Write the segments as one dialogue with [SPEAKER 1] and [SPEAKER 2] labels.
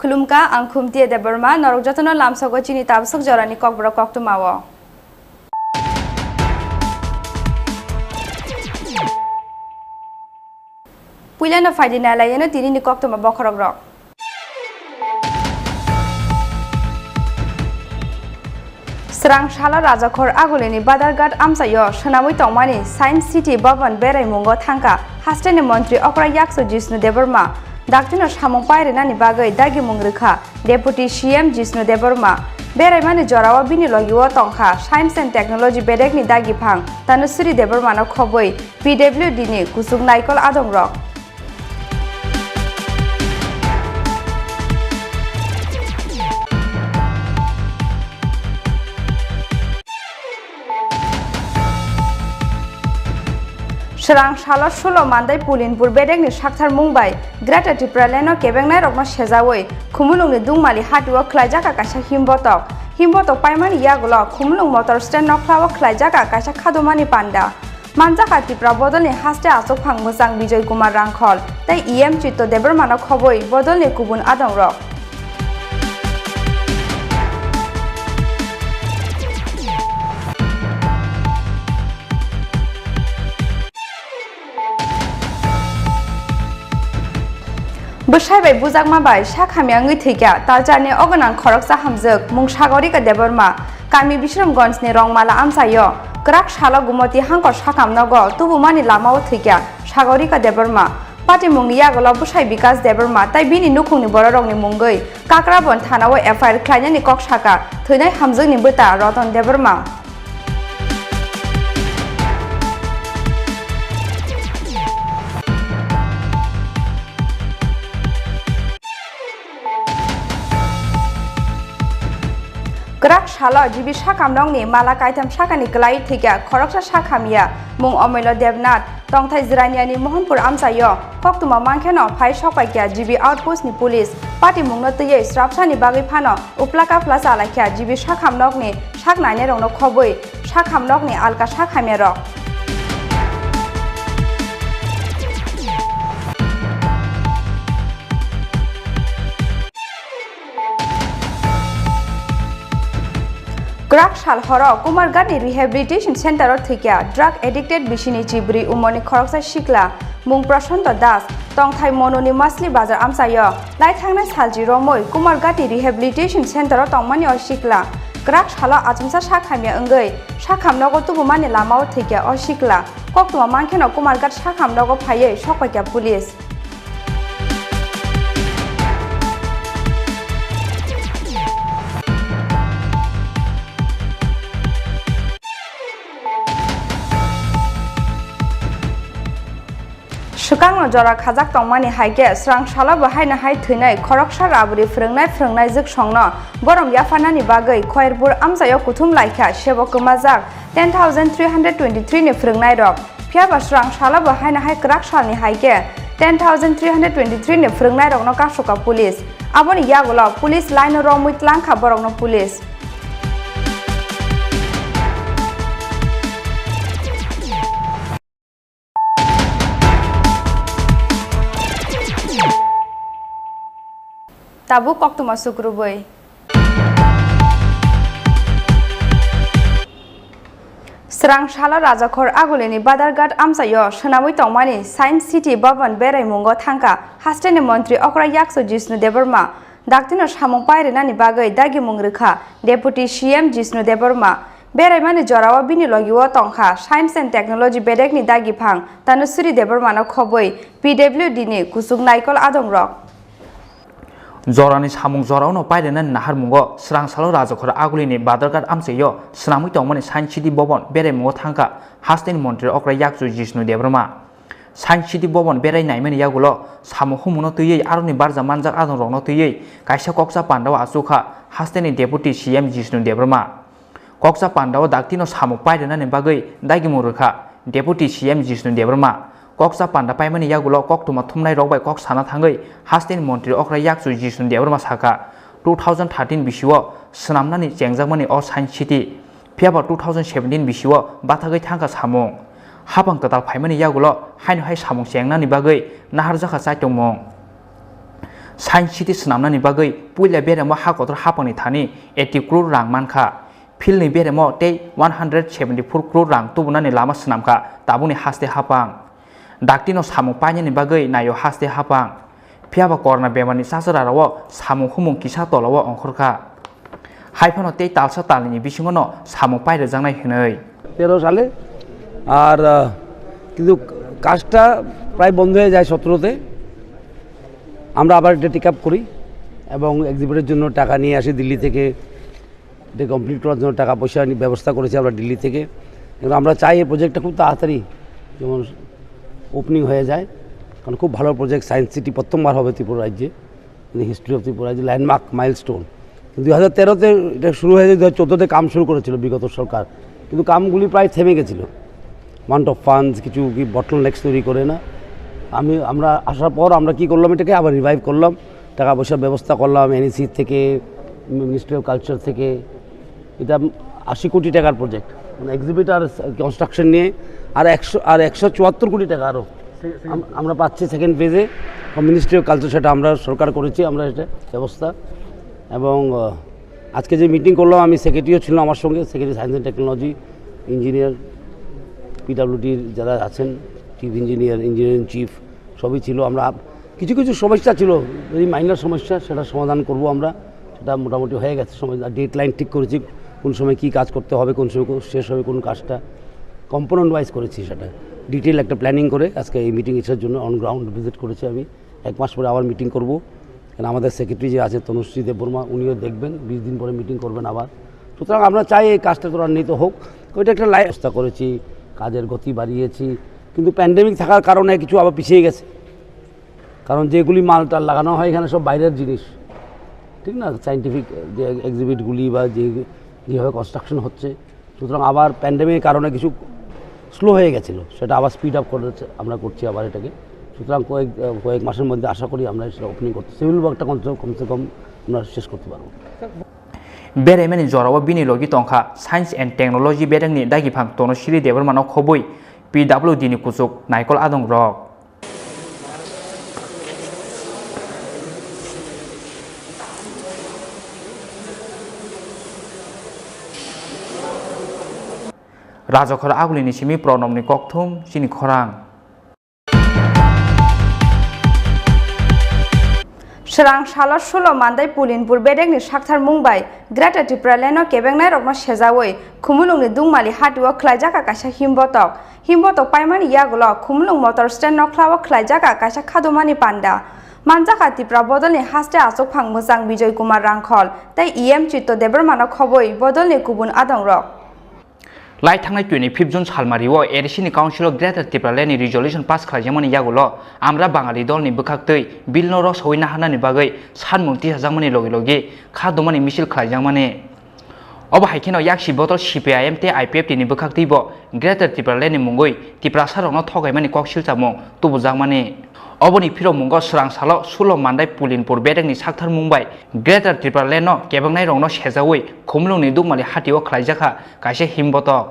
[SPEAKER 1] खुलुमका आं खुमती देबरमा नरक जतन लामसगो चिनी ताबसक जरानी kokborok Koktwma o पुइलानो फाइदिना लायनो Tinini Koktwma bokhorok rok Srang shala rajakhor agulini badargat amsayo shanamui tongmani Science City Bhavan beraimungo thangka hasteni mantri okra yakso Jishnu Debarma Daktino samung pairenani bagai dagi mungrikha Deputy CM Jishnu Debarma Beraimani jorawa bini logiwo tongkha Science and Technology bedekni dagi phang Tanusuri Debarma no khoboi PWD ni kusung naikol adong rok Srang shala solo mandai pulinpur bedekni sakthar mungbai Greta Tripura leno kebengnai rokno sejawoi khumulungni dungmali hatuo khlaijaka kaisa himbotok paimani yagulo khumulung motor stand nokhlawo khlaijaka kaisa khadomani panda manjaka Tripura bodolni haste asok phang mojang Bijoy Kumar Rangkhol tai EM Chitto Debarma no khoboi bodolni kubun adong rok Bwsaibai bujakma bai sakhamya ngui thikya taljarni ogonang khoroksa hamjuk mung Sagorika Debarma Kami Bishramganj ni Rongmala amsayo krak shala gumoti hangkor sakamnogo tubumani lamao thikya Sagorika Debarma Pati mungni yagolo bwsai Bikas Debarma tai bini nukhungni bororokni mungoi Kakrabon thanao FIR khlainani koksaka thwinai hamjukni bwta Roton Debarma Krak shala jibi sakamrokni mala kaitam sakani klai thikya khoroksa sakhamya mung Omoilo Devnath tongthai Jiraniani Mohanpur amsayo Koktwma mangkheno phai sokpaikya jibi outpost ni police party mungno tiyei strapsani bagai phano uplaka plaza alaikya jibi sakhamrokni saknaine rokno khoboi sakhamrokni alka sakhamya rok Krak shal horo Kumargani Rehabilitation Center or thikya drug addicted bishini chibri umoni khoroksa shikla mung Prashanto Das tongthai mononi masli bazar amsayo lai thangnai salji romoi Kumargani Rehabilitation Center or tongmani o shikla Krak shala achumsa sakhamya ongoi sakhamnogo tubumani lamao thikya o shikla Koktwma mangkheno Kumargat sakhamnogo phaiye sokpaikya police Shukangno jora khajak tongmani haike srang shala bahaina hai thwinai khoroksa raburi phwrwngnai juk songno borom yafanani bagai Khairpur amsayo kuthum laikha sebok majak 10323 ni phwrwngnai rok phiaba srang shala bahaina hai krak salni haike 10323 ni phwrwngnai rokno kasoka police aboni yagulo police line romui tlangkha borokno police Tabu Koktwma sukruboi Srang shala rajakhor agulini badargat amsayo shanamui tongmani Science City Bhavan beraimungo thangka hasteni mantri okra yakso Jishnu Debarma Daktino samung pairenani bagai dagi mungrikha Deputy CM Jishnu Debarma Beraimani jorawa bini logiwo tongkha Science and Technology bedekni dagi phang Tanusuri Debarma no khoboi PWD ni kusung naikol adong rok
[SPEAKER 2] Jorani samung jorauno pairenan nahar mungo srang salo rajakhor agulini badargat amsayo snamui tongmani Science City Bhavan beraimungo thangka hasteni mantri okra yakso Jishnu Debarma Science City Bhavan berai naimani yagulo samu humuno tiyei aroni barja manjak adon rokno tiyei kaisa koksa pandawa achukha hasteni Deputy CM Jishnu Debarma koksa pandawa daktino samu pairenani bagai dagi murukha Deputy CM Jishnu Debarma Koksa panda paimani yagulo Koktwma thumnai rokbai kok sana thangai hasteni mantri okra yakso Jishnu Debarma saka 2013 bisio snamnani chengjakmani o Science City phiaba 2017 bisio bathagai thangka samung habang total paimani yagulo haino hai samung chengnani bagai naharjaka chaitongmong science city स्नामनानि बागै पुइला बेरेमो हाकत्र हापांनि थानि 80 crore रां मानखा फिल्डनि बेरेमो ते 174 crore रां तुबुनानि लामा स्नामखा ताबुनि हास्ते हापां डाक्टिनो सामु पाइनानि बागै नायो हास्ते हापां फियाबा करना बेमारनि सासराराव सामु हुमुं किसा तलाव अंखरखा हाइफानो ते तालसा तालनि बिसिङनो सामु पाइरे जांनाय हनै
[SPEAKER 3] 13 সালে আর কিন্তু কাজটা প্রায় বন্ধ হয়ে যায় 17তে আমরা আবার এটা টেক আপ করি এবং এক্সিবিটের জন্য টাকা নিয়ে আসি দিল্লি থেকে এটা কমপ্লিট করার জন্য টাকা পয়সা ব্যবস্থা করেছি আমরা দিল্লি থেকে এবং আমরা চাই এই প্রজেক্টটা খুব তাড়াতাড়ি যেমন ওপেনিং হয়ে যায় কারণ খুব ভালো প্রজেক্ট সায়েন্স সিটি প্রথমবার হবে ত্রিপুরা রাজ্যে হিস্ট্রি অফ ত্রিপুরা রাজ্যে ল্যান্ডমার্ক মাইলস্টোন 2013তে এটা শুরু হয়েছে 2014তে কাম শুরু করেছিল বিগত সরকার কিন্তু কামগুলি প্রায় থেমে গেছিলো ওয়ান্ট অফ ফান্ডস কিছু কি বটল নেক্স তৈরি করে না আমরা আসার পর আমরা কি করলাম এটাকে আবার রিভাইভ করলাম টাকা পয়সার ব্যবস্থা করলাম এনইসি থেকে মিনিস্ট্রি অফ কালচার থেকে এটা 80 কোটি টাকার প্রজেক্ট মানে এক্সিবিট আর কনস্ট্রাকশন নিয়ে আর 174 কোটি টাকা আরও আমরা পাচ্ছি সেকেন্ড ফেজে মিনিস্ট্রি অফ কালচার সেটা আমরা সরকার করেছি আমরা এটা ব্যবস্থা এবং আজকে যে মিটিং করলাম আমি সেক্রেটারিও ছিল আমার সঙ্গে secretary science and technology engineer পিডব্লিউডির যারা আছেন চিফ ইঞ্জিনিয়ারিং চিফ সবই ছিল আমরা কিছু কিছু সমস্যা ছিল এই মাইনর সমস্যা সেটা সমাধান করব আমরা সেটা মোটামুটি হয়ে গেছে সময় ডেট লাইন ঠিক করেছি কোন সময় কী কাজ করতে হবে কোন সময় শেষ হবে কোন কাজটা কম্পোনেন্ট ওয়াইজ করেছি সেটা ডিটেল একটা প্ল্যানিং করে আজকে এই মিটিং এসের জন্য অন গ্রাউন্ড ভিজিট করেছি আমি 1 মাস পরে আবার মিটিং করব কারণ আমাদের সেক্রেটারি যে আছে তনুশ্রী দেববর্মা উনিও দেখবেন 20 দিন পরে মিটিং করবেন আবার সুতরাং আমরা চাই এই কাজটা ত্বরান্বিত হোক ওইটা একটা ব্যবস্থা করেছি কাজের গতি বাড়িয়েছি কিন্তু প্যান্ডেমিক থাকার কারণে কিছু আবার পিছিয়ে গেছে কারণ যেগুলি মালটাল লাগানো হয় এখানে সব বাইরের জিনিস ঠিক না সায়েন্টিফিক যে এক্সিবিটগুলি বা যেভাবে কনস্ট্রাকশন হচ্ছে সুতরাং আবার প্যান্ডেমিকের কারণে কিছু স্লো হয়ে গেছিলো সেটা আবার স্পিড আপ করেছে আমরা করছি আবার এটাকে সুতরাং কয়েক মাসের মধ্যে আশা করি আমরা সেটা ওপেনিং করতে সিভিল ওয়ার্কটা কমসে কম আমরা শেষ করতে পারবো
[SPEAKER 2] बेरेमेनि जराव बिनि लगी तंखा साइन्स एंड टेक्नोलॉजी बेरेंनि दागिफां तनुश्री देबरमानाव खबुइ PWD नि कुचुक नायकल आदं रक राजखर आगुलिनि सिमी प्रणबनि कक्थुम सिनि खरां
[SPEAKER 1] Serang Shalot Shulo Mandai Pulinpur Bedek ni Shakhtar Mumbai Greta Tripura Leno Kebengnai Rokno Shezawoi Khumulung ni Dungmali Hatwa Khlaijaka Kaisa Himbotok Paimani Yagulo Khumulung Motor Stand Noklawa Khlaijaka Kaisa Khadumani Panda Manjaka Tripura Bodol ni Haste Asok Phang Mojang Bijoy Kumar Rangkhol Tai EM Chitto Debermano Khoboi Bodol ni Kubun Adong Rok
[SPEAKER 2] Lai थांनाय 25 जुन सालमारियाव एडिसिनि council of greater त्रिपुरानि रिजल्युशन पास खालामनायनि यागुलो आमरा बाङालि दलनि बोखाक्तै बिलनो रस होइना हानानि बागै सानमुंथि हाजांमानि लगे खादमानि missile खालामजांमानि अब हाइकेनो याक्सि बतल CPIM ते IPF नि बोखाक्तैबो ग्रेटर त्रिपुरानि मुंगै त्रिपुरा सारनो थगायमानि कक्सिल जामु तुबुजांमानि अबनि फिरो मुंगो स्रां सालो सुलो मान्दाय पुलिनपुर बेरेंनि साक्थार मुंबाइ ग्रेटर त्रिपुरालेनो केबंनाय रंनो सेजावै खुमलुंनि दुगमालि हाटिओ खलाइजाखा काइसे हिमबतक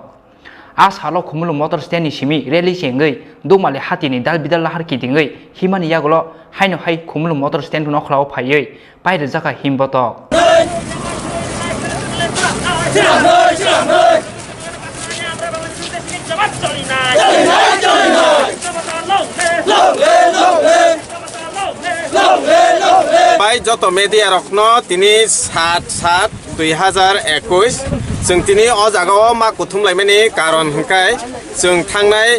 [SPEAKER 2] आ सालो खुमलुं मोटर स्टेनि सिमी रेलि सेंगै दुगमालि हाटिनि दाल बिदाल लाहार किदिङै Himani यागलो हाइनो high खुमलुं motor stand नखलाव फायै पाइरे जाखा हिमबतक
[SPEAKER 4] bye जत मेडिया रखनो तिनी 7/7/2021 जों तिनी अ जागाव मा कुथुमलायमानि कारण हंखाय जों थांनाय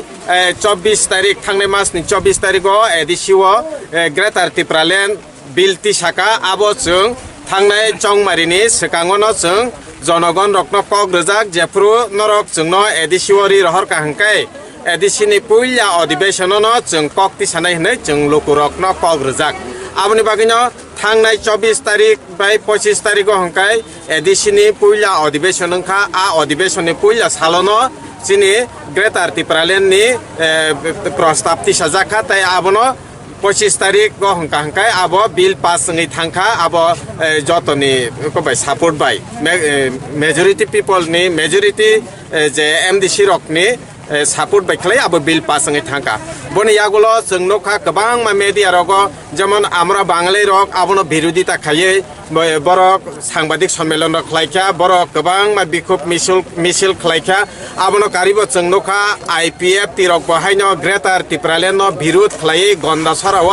[SPEAKER 4] 24 तारिख थांनाय मासनि 24 तारिखआव एडिसिव ग्रेटर त्रिपुरालेण्ड बिल तिसाका आबो जों थांनाय चंगमारिनि सकांगनो जों जनगण रखनो कक रजाक जेफ्रु नरक जोंनो एडिसिवरि रहरका हंखाय एडिसिनि पुइला अधिवेशननो जों कक तिसानाय हनै जों लोकुरकनो कक रजाक आबनि बागैनो थांनाय 24 तारिख बाय 25 तारिखआव हंखाय एडिसिनि पुइला अधिवेशन हंखा आ अधिवेशननि पुइला सालनो जिनि ग्रेटर त्रिपुरालेण्डनि प्रस्ताब तिसाजाखा ताय आबनो 25 तारिख हंखाय आबो बिल पास जोंनि थांखा आबो जतनि by support by majority people नि मेजरिटी जे एमडीसी रकनि सापोर्ट बायख्लाय आबो बिल पास अंगे थांका बनि यागुलो जों नखा गोबां मा मेडिया रग जेमन आमरा बांगाली रग आबनो बिरोधिता खायै बरक सांबादिक सम्मेलन खलायखा बरक गोबां मा बिखुब मिसिल खलायखा आबनो कारिबो जों नखा आईपीएफ तिरक बहायनो ग्रेटर टिप्रालेन नो बिरोध खलायै गन्दा सराव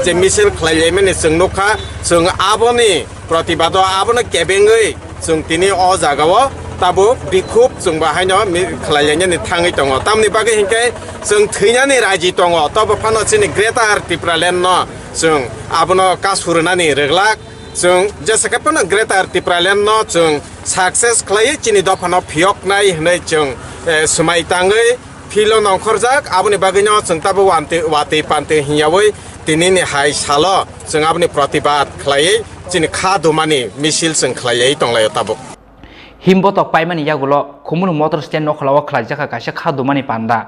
[SPEAKER 4] जे मिसिल खलायैमनि जों नखा जों आबनि प्रतिबाद आबनो केबेङै जों तिनि अ जागाव ताबो बिखुब जों बाहायनो खलायैनो थाङै दङ तामनि बागै हिंके जों थैनानै राजि दङ तबो फानो जोंनि ग्रेटर टिप्रालेन न जों आबनो कासुरनानै रेगलाक जों जेसेखापनो ग्रेटर टिप्रालेन न जों सक्सेस खलायै चिनि दफानो फियकनाय होनै जों समाय ताङै फिलो नखरजाक आबनि बागैनो जों ताबो वाते पान्ते हियावै तिनिनि हाय सालो जों आबनि प्रतिबाद खलायै चिनि खादुमानि मिसिल जों खलायै दंलायो ताबो
[SPEAKER 2] हिमबतक पाइमानि यागुलो खुमुनु मोटर स्टैंड नखलाव खलायजाखा कासे खादुमानि पान्दा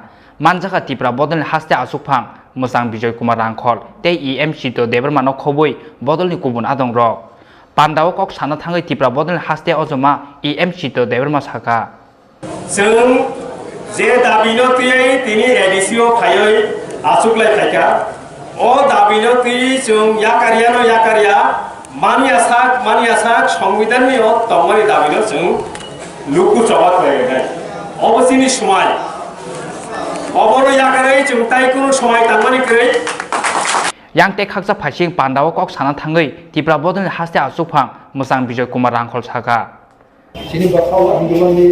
[SPEAKER 2] मानजाखा तिप्रा बदलनि हास्ते आसुकफां मोजां बिजय कुमार रांखल ते EMC तो देबरमानो खबै बदलनि गुबुन आदं रक पान्दाव कक साना थाङै तिप्रा बदलनि हास्ते अजमा EMC तो देबरमा साका
[SPEAKER 5] जों जे दाबिनो तुयै तिनि एडिसिओ फायै आसुकलाय फायका ओ दाबिनो तुयै जों याकारिया मानिया साक संविधाननि ओ तमनि दाबिनो जों लुकु चबात फायनाय अबसिनि समाय अबरो याकारै जों ताइकुनु समाय तांमानि कै
[SPEAKER 2] yang te khaksa phasing pandaw kok sana thangai tipra bodon haste asufang musang bijoy kumar rangkhol saka
[SPEAKER 6] sini bakau andulan ni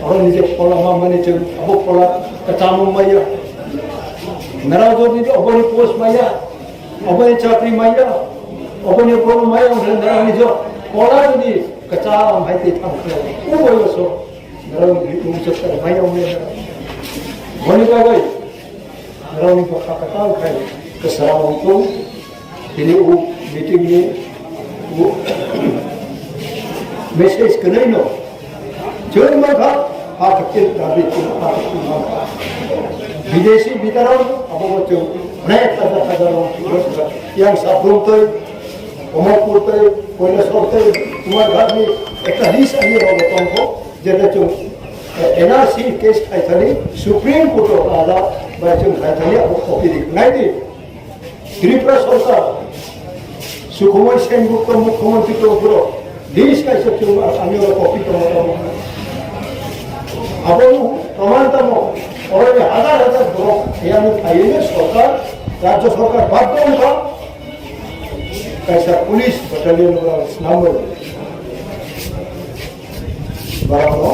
[SPEAKER 6] orang ni je pola mama ni je abu pola kacamu maya narajo ni oboni post maya oboni chakri maya oboni polo maya orang narang ni je pola ni kacam hai te thang ko boyo so narang ni muchak maya umne boni bagai narang ni bakha katau khai kesalahan hukum ini meeting ini message kenai no jangan mereka hak kecil tapi hak kecil Videsi bitarang apa macam naik kata yang sabun tu omong tu koina sorte cuma kami ekahis ani orang tongko jadi tu NRC case kaitani Supreme Court ada macam kaitani apa kopi naik Tripura सरकार सुखमय सेनगुप्त मुख्यमंत्री तो बरो देश का सचिव आने वाला कॉपी तो अब प्रमाण तमो और ये हजार बरो यानी आईने सरकार राज्य सरकार बाध्य होगा कैसा पुलिस बटालियन वाला नाम बराबर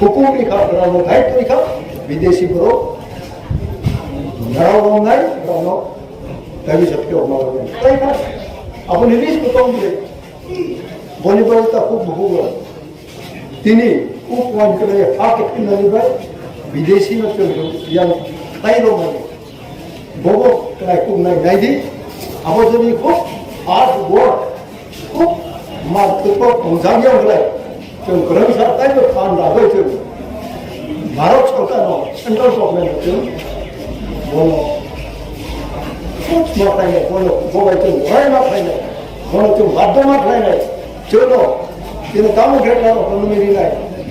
[SPEAKER 6] हुकुम लिखा बराबर दायित्व लिखा विदेशी बरो नाराव नहीं बराबर tapi seperti orang lain. Tapi kan, apa ni list betul dia. Boleh tak खूब बहुगा. Tini, point kerja hak itu nanti ber, विदेशी में तो yang lain orang ni. Bobo kerja खूब नहीं दी. apa jadi खूब hard work, खूब market पर पहुंचाने वाला. जो kerja साथ है तो काम लागे जो. भारत सरकार नो, central government जो, बोलो semua kaya, boleh tu orang nak kaya, boleh tu badan nak kaya, colo, ini kamu greater autonomy ni,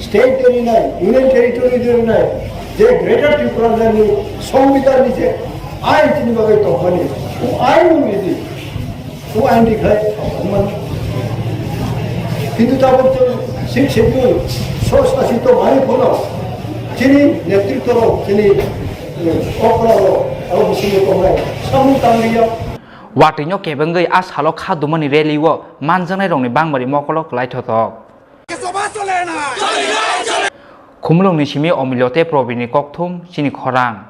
[SPEAKER 6] state ni, union territory ni, je greater Tripura ni, संविधान ni je, ion ni bagai tu mana, वो ion ni, वो ion दिखाए, mana, किंतु ताबत tu six schedule, source nasi tu mana pun, jadi नेतृत्व jadi opera Aku mesti komai, semua tanggiya.
[SPEAKER 2] Watinyo kebengai as halo khadumani reliwo manjanai rongni bangmari mokolok lai thotok. Khumlong ni simi omilyote probini kokthum sini khorang.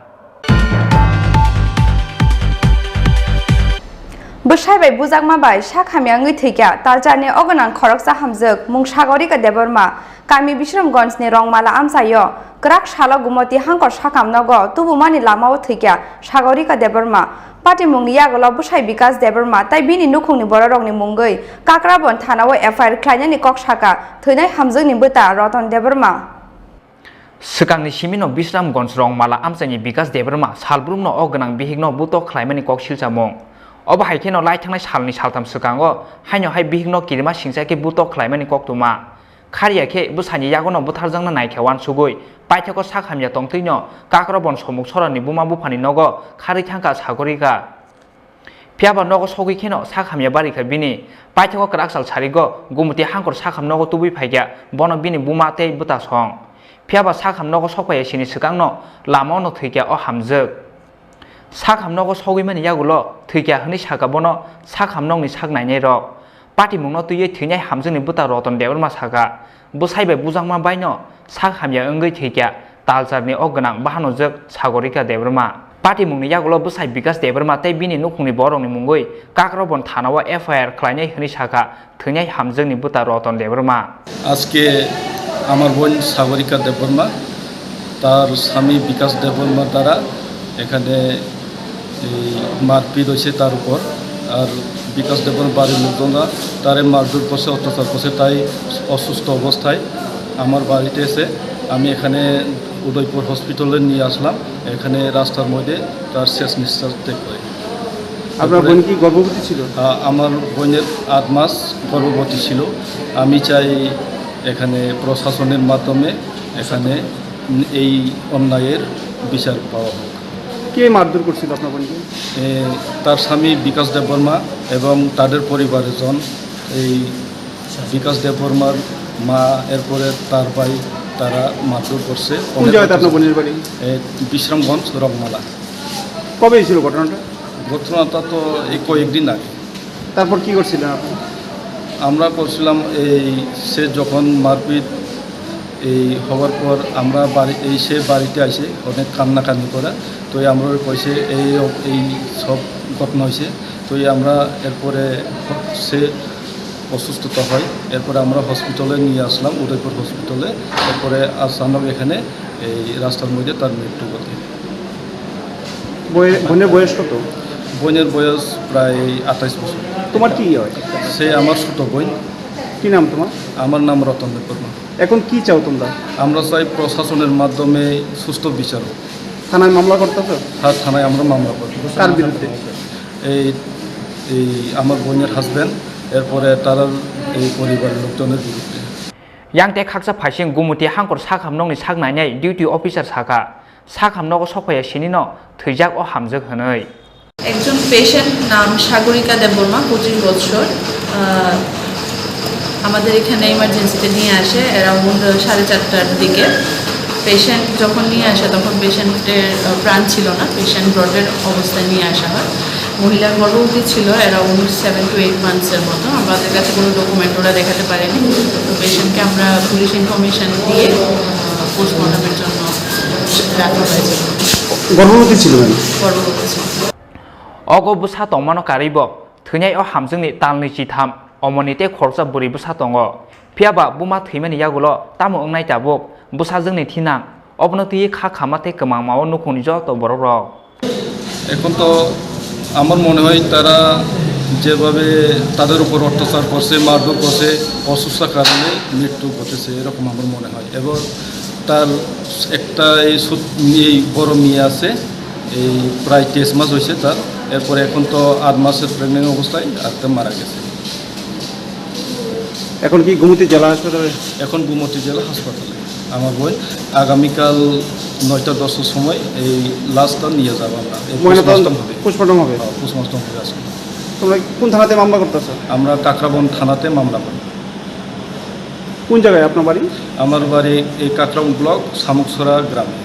[SPEAKER 1] Besai bai bujak ma bai shakhamiang ngui thikya tarjani ogonang khoroksa hamjak mung sagori ka deborma kami Bisramganj ni rongmala amsayo Krak shala gumoti hangkor sakam nogo tubu mani lamao thikya sagorika deborma pati mungni yagolo busai bikas deborma tai bini nukhungni bororokni mungoi kakrabon thanao FIR khlainani kok saka thunai hamjungni buta roton deborma
[SPEAKER 2] Sekangni simino Bisramganj rongmala amsani bikas deborma salbrumno ogonang bihigno buto khlaimani kok silchamung oba haikeno lai thangnai salni saltam sekango haino hai bihigno kirima singsaike buto khlaimani koktwma खारियाखे बुसानि यागनो बुथारजोंनो नायखेवान सुगुइ पाइथेको साखामिया तंतैनो काक्रबन समुक सरनि बुमा बुफानि नगो खारि थांका सागरिका फियाबा नगो सगैखेनो साखामिया बारिखा बिनि पाइथेको क्राकसाल सारिगो गुमुति हांकर साखाम नगो तुबुइ फाइग्या बनो बिनि बुमा तै बुता सं फियाबा साखाम नगो सकपाया सिनि सिगांनो लामावनो थैग्या अ हामजोग साखाम नगो सगैमानि यागुलो थैग्या हनि सागा बनो साखाम नगनि सागनायनाय रक पार्टी मुंनो तुयै थैनाय हामजोंनि बुता रतन देबरमा सागा बुसाइबाय बुजांमा बायनो साखामिया ओंगै थैग्या तालचारनि अगोनां बाहानोजोग सागरिका देबरमा पार्टी मुंनि यागुलो बुसाइ बिकास देबरमा तै बिनि नुखुंनि बरंनि मुंगै काक्रबन थानावा एफआईआर खालायनाय हनि सागा थैनाय हामजोंनि बुता रतन देबरमा
[SPEAKER 7] আজকে আমার বোন সাগরিকা দেববর্মা তার স্বামী বিকাশ দেববর্মার দ্বারা এখানে মারপিট হয়েছে তার উপর আর বিকাশ দেববর্মার বাড়ির লোকজনরা তারে মারধর করছে অত্যাচার করছে তাই অসুস্থ অবস্থায় আমার বাড়িতে এসে আমি এখানে উদয়পুর হসপিটালে নিয়ে আসলাম এখানে রাস্তার মধ্যে তার শেষ নিঃশ্বাস ত্যাগ করে
[SPEAKER 8] আপনার বোন কি গর্ভবতী ছিল
[SPEAKER 7] আমার বোনের 8 মাস গর্ভবতী ছিল আমি চাই এখানে প্রশাসনের মাধ্যমে এখানে এই অন্যায়ের বিচার পাওয়া হোক
[SPEAKER 8] কে মারধর করছিল আপনার বোনকে
[SPEAKER 7] তার স্বামী বিকাশ দেববর্মা এবং তাদের পরিবারের জন এই বিকাশ দেববর্মার মা এরপরে তার ভাই তারা মারধর করছে
[SPEAKER 8] কোন জায়গাতে আপনার বোনের বাড়ি
[SPEAKER 7] বিশ্রামগঞ্জ রংমালা
[SPEAKER 8] কবে হয়েছিল ঘটনাটা
[SPEAKER 7] ঘটনাটা তো এই কয়েকদিন আগে
[SPEAKER 8] তারপর কি করছিলেন আপনি
[SPEAKER 7] আমরা করছিলাম এই সে যখন মারপিট এই হওয়ার পর আমরা সে বাড়িতে আসে অনেক কান্নাকান্নি করে তো আমরা কইছে এই সব ঘটনা হয়েছে তো আমরা এরপরে সে অসুস্থতা হয় এরপরে আমরা হসপিটালে নিয়ে আসলাম উদয়পুর হসপিটালে এরপরে আসানক এখানে এই রাস্তার মধ্যে তার মৃত্যু ঘটে
[SPEAKER 8] বোনের বয়স কত
[SPEAKER 7] বোনের বয়স প্রায় 28 বছর
[SPEAKER 8] তোমার কি হয়
[SPEAKER 7] সে আমার ছোট বোন
[SPEAKER 8] কি নাম তোমার
[SPEAKER 7] আমার নাম রতন দেববর্মা
[SPEAKER 8] এখন কি চাও তোমরা
[SPEAKER 7] আমরা চাই প্রশাসনের মাধ্যমে সুস্থ বিচার হোক
[SPEAKER 8] থানায় মামলা করতেছ
[SPEAKER 7] আর থানায় আমরা মামলা করব
[SPEAKER 8] কার বিরুদ্ধে
[SPEAKER 7] এই আমার বোনের হাজব্যান্ড এরপরে তার এই পরিবারের লোকজনের বিরুদ্ধে
[SPEAKER 2] यांते खाकसा फाइसिं गुमुति हांकर साखाम नंनि सागनायनाय डिउटी अफिसार साखा साखाम नगो सफाया सिनिनो थैजाक अ हामजोग हनै
[SPEAKER 9] একজন পেশেন্ট নাম সাগরিকা দেববর্মা 25 বছর আমাদের এখানে ইমার্জেন্সিতে নিয়ে আসে অ্যারাউন্ড 4:30টার দিকে পেশেন্ট যখন নিয়ে আসে তখন পেশেন্টের প্রাণ ছিল না পেশেন্ট ব্রডের অবস্থায় নিয়ে আসা হয় মহিলার গর্ভবতী ছিল অ্যারাউন্ড 7 to 8 মান্থসের মতো আমাদের কাছে কোনো ডকুমেন্ট ওরা দেখাতে পারেনি তো পেশেন্টকে আমরা পুলিশ ইনফরমেশন দিয়ে পোস্টমর্টমের জন্য রাখা হয়েছে
[SPEAKER 8] গর্ভবতী ছিল
[SPEAKER 9] গর্ভবতী ছিল
[SPEAKER 2] अगो बुसा तंमानो कारिबो थैनाय अ हामजोंनि तालनि चिथाम अमनिते खरसा बुरि बुसा दङ फियाबा बुमा थैमानि यागुलो तामो ओंनाय ताबुक बुसा जोंनि थिनां अबनति खा खामाते कमां माव नुखुनि जत बरर
[SPEAKER 7] এখন তো আমার মনে হয় তারা যেভাবে তাদের উপর অত্যাচার করছে মারধর করছে অসুস্থতার কারণে মৃত্যু ঘটেছে এরকম আমার মনে হয় এবং তার একটা এই বড় মেয়ে আছে এই প্রায় 23 মাস হয়েছে তার এরপরে এখন তো 8 মাসের প্রেগনেন্ট অবস্থায় আত্মা মারা গেছে
[SPEAKER 8] এখন কি গুমতি জেলা হাসপাতালে
[SPEAKER 7] এখন গুমতি জেলা হাসপাতালে আমার বোন আগামীকাল 9:10 সময় এই লাশটা নিয়ে যাব আমরা
[SPEAKER 8] পোস্টমর্টম হবে
[SPEAKER 7] পোস্টমর্টম হবে আসলে
[SPEAKER 8] তোমরা কোন থানাতে মামলা করতেছ
[SPEAKER 7] আমরা কাকরাবন থানাতে মামলা করি
[SPEAKER 8] কোন জায়গায় আপনার বাড়ি
[SPEAKER 7] আমার বাড়ি এই কাকরাবন ব্লক শামুকছড়া গ্রামে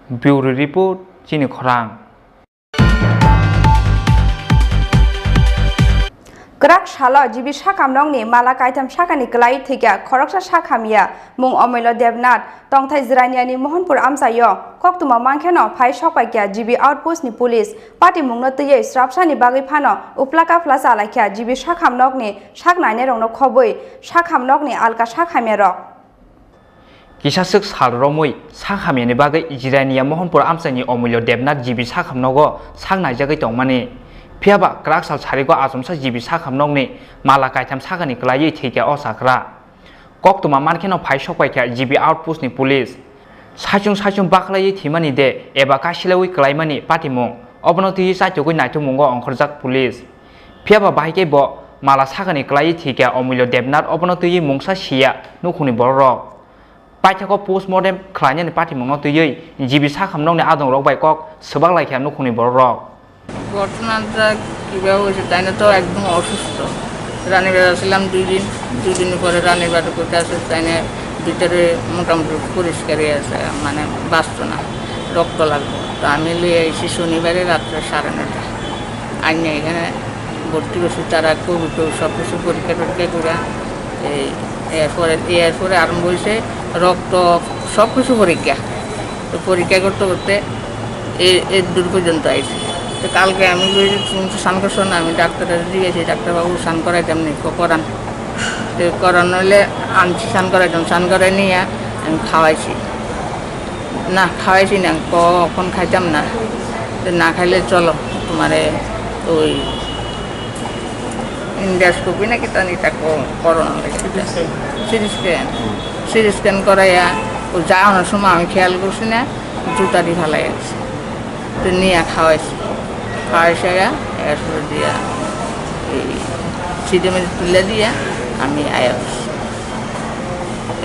[SPEAKER 2] बिउरो रिपोर्ट चिनि खरां
[SPEAKER 1] Grak shala jibi sakam nongni mala kaitam sakani kelai thikya khoroksa sakhamia mung omelo devnat tongthai zraniani mohanpur amsayo koktuma mangkheno phai sokpaikya jibi outpost ni police party mungno tye strapsani bagai phano uplaka flasa laikya jibi sakham nokni saknaine rongno khoboi sakham nokni alka sakhamia rok
[SPEAKER 2] किसासक सालरमै साखामिनि बागै जिरानिया मोहनपुर आमसानि अमूल्य देबनाथ जिबि साखामनगो सांनायजागै दंमानि फियाबा क्राकसाल सारिगो आजमसा जिबि साखामनगनि माला कायथाम सागानि क्लायै थैक्या असाख्रा कक्तमा मानखेनो phi सपायख्या जिबि आउटपोस्टनि police साचुं बाख्लायै थैमानि दे एबा कासिलावै क्लायमानि पाटिमुं अबनति साइतगै नायथुमुंगो अंखरजाक police फियाबा बाहायकै ब মালা সাখানি ক্লাই থিকা অমূল্য দেবনাথ অবনতয়ী মুংসা সিয়া নুখুনি বড় পাইথাকো পোস্টমर्टेम খ্লাইনানি পাঠিমুঙ তৈয়ই GB সাখামনংনি আদং rock বাইকক সবাক লাইখা নুখুনি বড়
[SPEAKER 9] ঘটনাটা কীভাবে হয়েছে তাই না তো একদম অসুস্থ রানীবাদ আসলাম 2 দিন পরে রানীবাদ করতে আসে তাই না ভিতরে মোটামুটি পরিষ্কারই আছে মানে বাঁচত না রক্ত লাগবে তো আমি লিয়ে এসেছি শনিবারে রাত্রে 9:30 আইনে এখানে ভর্তি করছি তারা কোভিড সব কিছু পরীক্ষা করে এরপরে আরম্ভ হয়েছে রক্ত সব কিছু পরীক্ষা তো পরীক্ষা করতে করতে এর দূর পর্যন্ত আইছি তো কালকে আমি তুমি তো স্নান করছো না আমি ডাক্তারের দিয়েছি ডাক্তারবাবু স্নান করাই তেমনি করান তো করানো হলে আনছি স্নান করাইতাম স্নান করাই নিয়ে আমি খাওয়াইছি না কখন খাইতাম না তো না খাইলে চলো তোমারে ওই ইন্ডাস্কোপি নাকি তা করোনা সিটি স্ক্যান করাইয়া ও যাওয়ানোর সময় আমি খেয়াল করছি না জুতাটি ভালাই আছে তো নিয়ে খাওয়াইছি এরপরে দিয়া এই সিটে মেঝে তুলে দিয়া আমি আয়া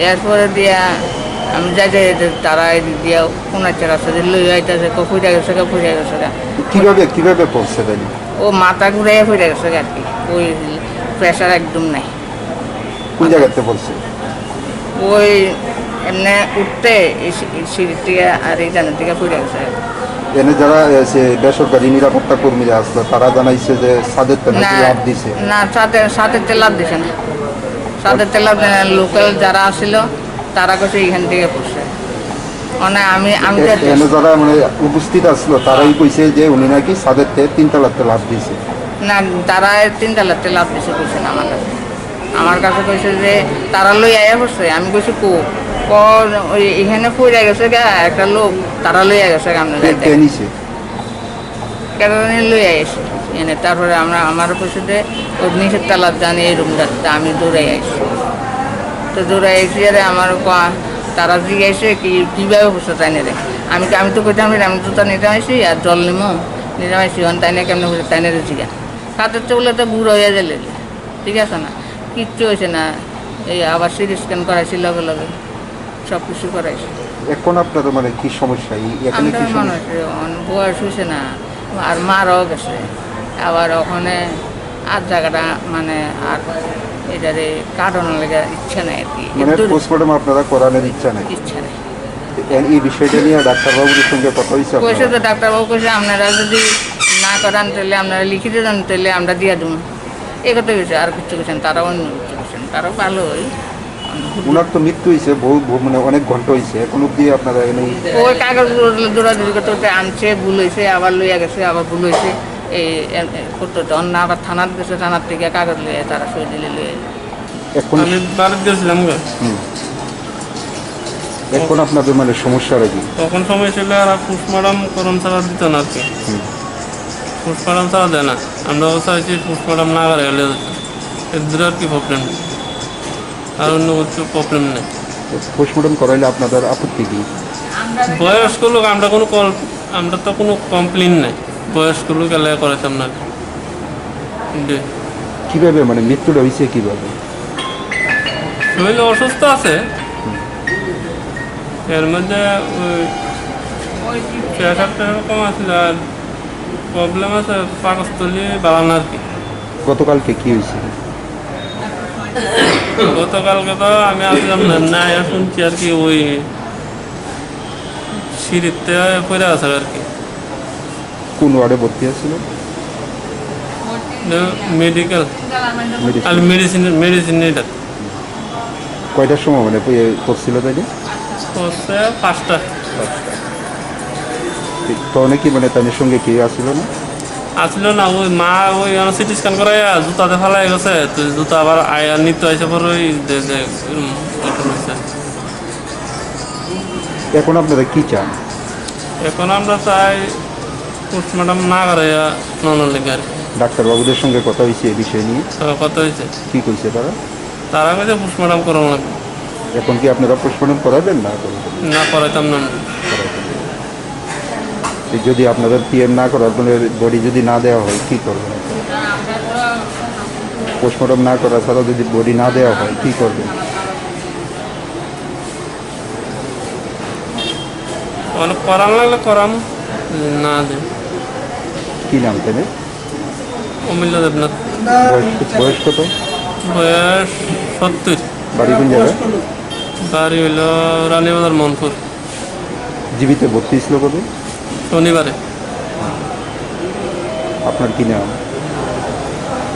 [SPEAKER 9] এরপরে দিয়া আমি যাই তারা দিয়া কোনাচের রাস্তা লই আইতেছে ফুটে গেছে
[SPEAKER 6] কিভাবে পড়ছে তাই
[SPEAKER 9] ও মাথা ঘুরাইয়া ফুটে গেছে আর কি ওই প্রেশার একদম নাই
[SPEAKER 6] কোন জায়গাতে পড়ছে
[SPEAKER 9] ওই এমনি উঠতে সিঁড়ির থেকে আর এই জানের থেকে ফুটে গেছে
[SPEAKER 6] এনে যারা বেসরকারি নিরাপত্তা কর্মীরা আসলো তারা জানাইছে যে সাদের লাভ দিছে
[SPEAKER 9] না সাদের লাভ দিছে না সাদের লাভ লোকাল যারা আসছিল তারা কাছে এইখান থেকে পড়ছে মানে আমি
[SPEAKER 6] যারা মানে উপস্থিত আসলো তারাই কইছে যে উনি নাকি সাদের 3 তলাতে লাভ দিছে
[SPEAKER 9] না তারা 3 তলাতে লাভ দিছে কইছে না আমার কাছে কইছে যে তারা লই আয়া পড়ছে আমি কইছি ওই এখানে পড়ে গেছে একটা লোক তারা লই গেছে কেন লই আইসে এনে তারপরে আমার কইছে যে ওর নিচের তালার জানি এই রুমটাতে আমি দৌড়াই আইসি তো দৌড়াই আইসি আরে আমার তারা জিজ্ঞাসে কীভাবে বসে তাই রে আমি তো কইতাম আমি জুতা নিতে আসি আর জল নিতে আসি তাই না কেমন বসে তাই রে জিজ্ঞা তাদের তো বলে তো গুঁড়ো হয়ে গেলে ঠিক আছে না কিচ্ছু হয়েছে না এই আবার সিটি স্ক্যান করাইছি লগে লগে সব কিছু করাইছি
[SPEAKER 6] এখন আপনার মানে কি সমস্যা
[SPEAKER 9] বয়স হয়েছে না আর মারাও গেছে আবার ওখানে আর জায়গাটা মানে আর এটারে কাটানোর লেগে ইচ্ছা নাই আর কি
[SPEAKER 6] পোস্টমর্টম আপনারা করানোর ইচ্ছা নাই এই বিষয়টা নিয়ে ডাক্তারবাবুর সঙ্গে কথা হয়েছে
[SPEAKER 9] কইছে তো ডাক্তারবাবু কইছে আপনারা যদি না করান তাহলে আপনারা লিখিত দেন তাহলে আমরা দিয়ে দেবো এই কথা কইছে আর কিছু কইছেন তারাও অন্য কিছু কইছেন তারাও ভালো হয়
[SPEAKER 6] ওনার তো মৃত্যু হয়েছে বহু মানে অনেক ঘন্টা হয়েছে এখন অব্দি আপনারা
[SPEAKER 9] ওই কাগজ দৌড়াদৌড়ি করতে আনছে ভুল হয়েছে আবার লইয়া গেছে আবার ভুল হয়েছে এই করতে অন্য আবার থানার গেছে থানার থেকে কাগজ লইয়া তারা সই দিলে লইয়া
[SPEAKER 7] আমি বাড়িতে গেছিলাম
[SPEAKER 6] এখন আপনাদের মানে সমস্যাটা কি
[SPEAKER 7] তখন সময় ছিল আর পোস্টমর্টম করণ ছাড়া দিত না আর কি পোস্টমর্টম ছাড়া দেয় না আমরা চাইছি পোস্টমর্টম না করে গেলে এর আর কি প্রবলেম আর অন্য কিছু প্রবলেম নেই
[SPEAKER 6] পোস্টমর্টম করাইলে আপনাদের আপত্তি কি
[SPEAKER 7] বয়স্ক লোক আমরা তো কোনো কমপ্লেন নেই বয়স্ক লোক এলে করাইতাম না
[SPEAKER 6] কিভাবে মানে মৃত্যুটা হয়েছে কিভাবে
[SPEAKER 7] শরীর অসুস্থ আছে এর মধ্যে ওই প্রেশারটা কম আছে আর প্রবলেম আছে পাকস্থলী বাড়ানো আর কি
[SPEAKER 6] গতকালকে কি হয়েছে
[SPEAKER 7] গতকালকে তো আমি আসলাম না শুনছি আর কি ওই সিঁড়িতে পড়ে আছে আর কি
[SPEAKER 6] কোন ওয়ার্ডে ভর্তি আছিল
[SPEAKER 7] মেডিকেল আর মেডিসিন এটা
[SPEAKER 6] কয়টার সময় মানে পড়ছিল তাই
[SPEAKER 7] পড়ছে 5টা
[SPEAKER 6] তো অনেকে মানে তাদের সঙ্গে কে আসছিল না
[SPEAKER 7] আসলো না ওই মা ওই সিটি স্ক্যান করে জুতাতে ফেলাই গেছে তো জুতা আবার আয়ার নিতে হয়েছে পর ওই
[SPEAKER 6] এখন আপনারা কি চান
[SPEAKER 7] এখন আমরা চাই পোস্টমর্টম না করে নন লেগে আর
[SPEAKER 6] ডাক্তারবাবুদের সঙ্গে কথা হয়েছে এই বিষয় নিয়ে
[SPEAKER 7] কথা হয়েছে
[SPEAKER 6] কি কইছে
[SPEAKER 7] তারা কাছে পোস্টমর্টম করানো লাগবে
[SPEAKER 6] এখন কি আপনারা পোস্টমর্টম করাবেন
[SPEAKER 7] না করাইতাম না
[SPEAKER 6] যদি আপনাদের পিএম না করার বডি যদি না দেওয়া হয় কি করবেন
[SPEAKER 10] পোস্টমর্টম না করা ছাড়াও যদি বডি না দেওয়া হয় কী করবেন?
[SPEAKER 11] অনেক করার লাগলে করাম, না দে।
[SPEAKER 10] কী নাম তেনে?
[SPEAKER 11] অমূল্য দেবনাথ।
[SPEAKER 10] বয়স কত?
[SPEAKER 11] বয়স 70।
[SPEAKER 10] বাড়ি কোন জায়গায়?
[SPEAKER 11] বাড়ি হইল রানীবাজার মনপুর।
[SPEAKER 10] জীবিত ভর্তি ছিল কবে?
[SPEAKER 11] শনিবারে।
[SPEAKER 10] আপনার কী নাম?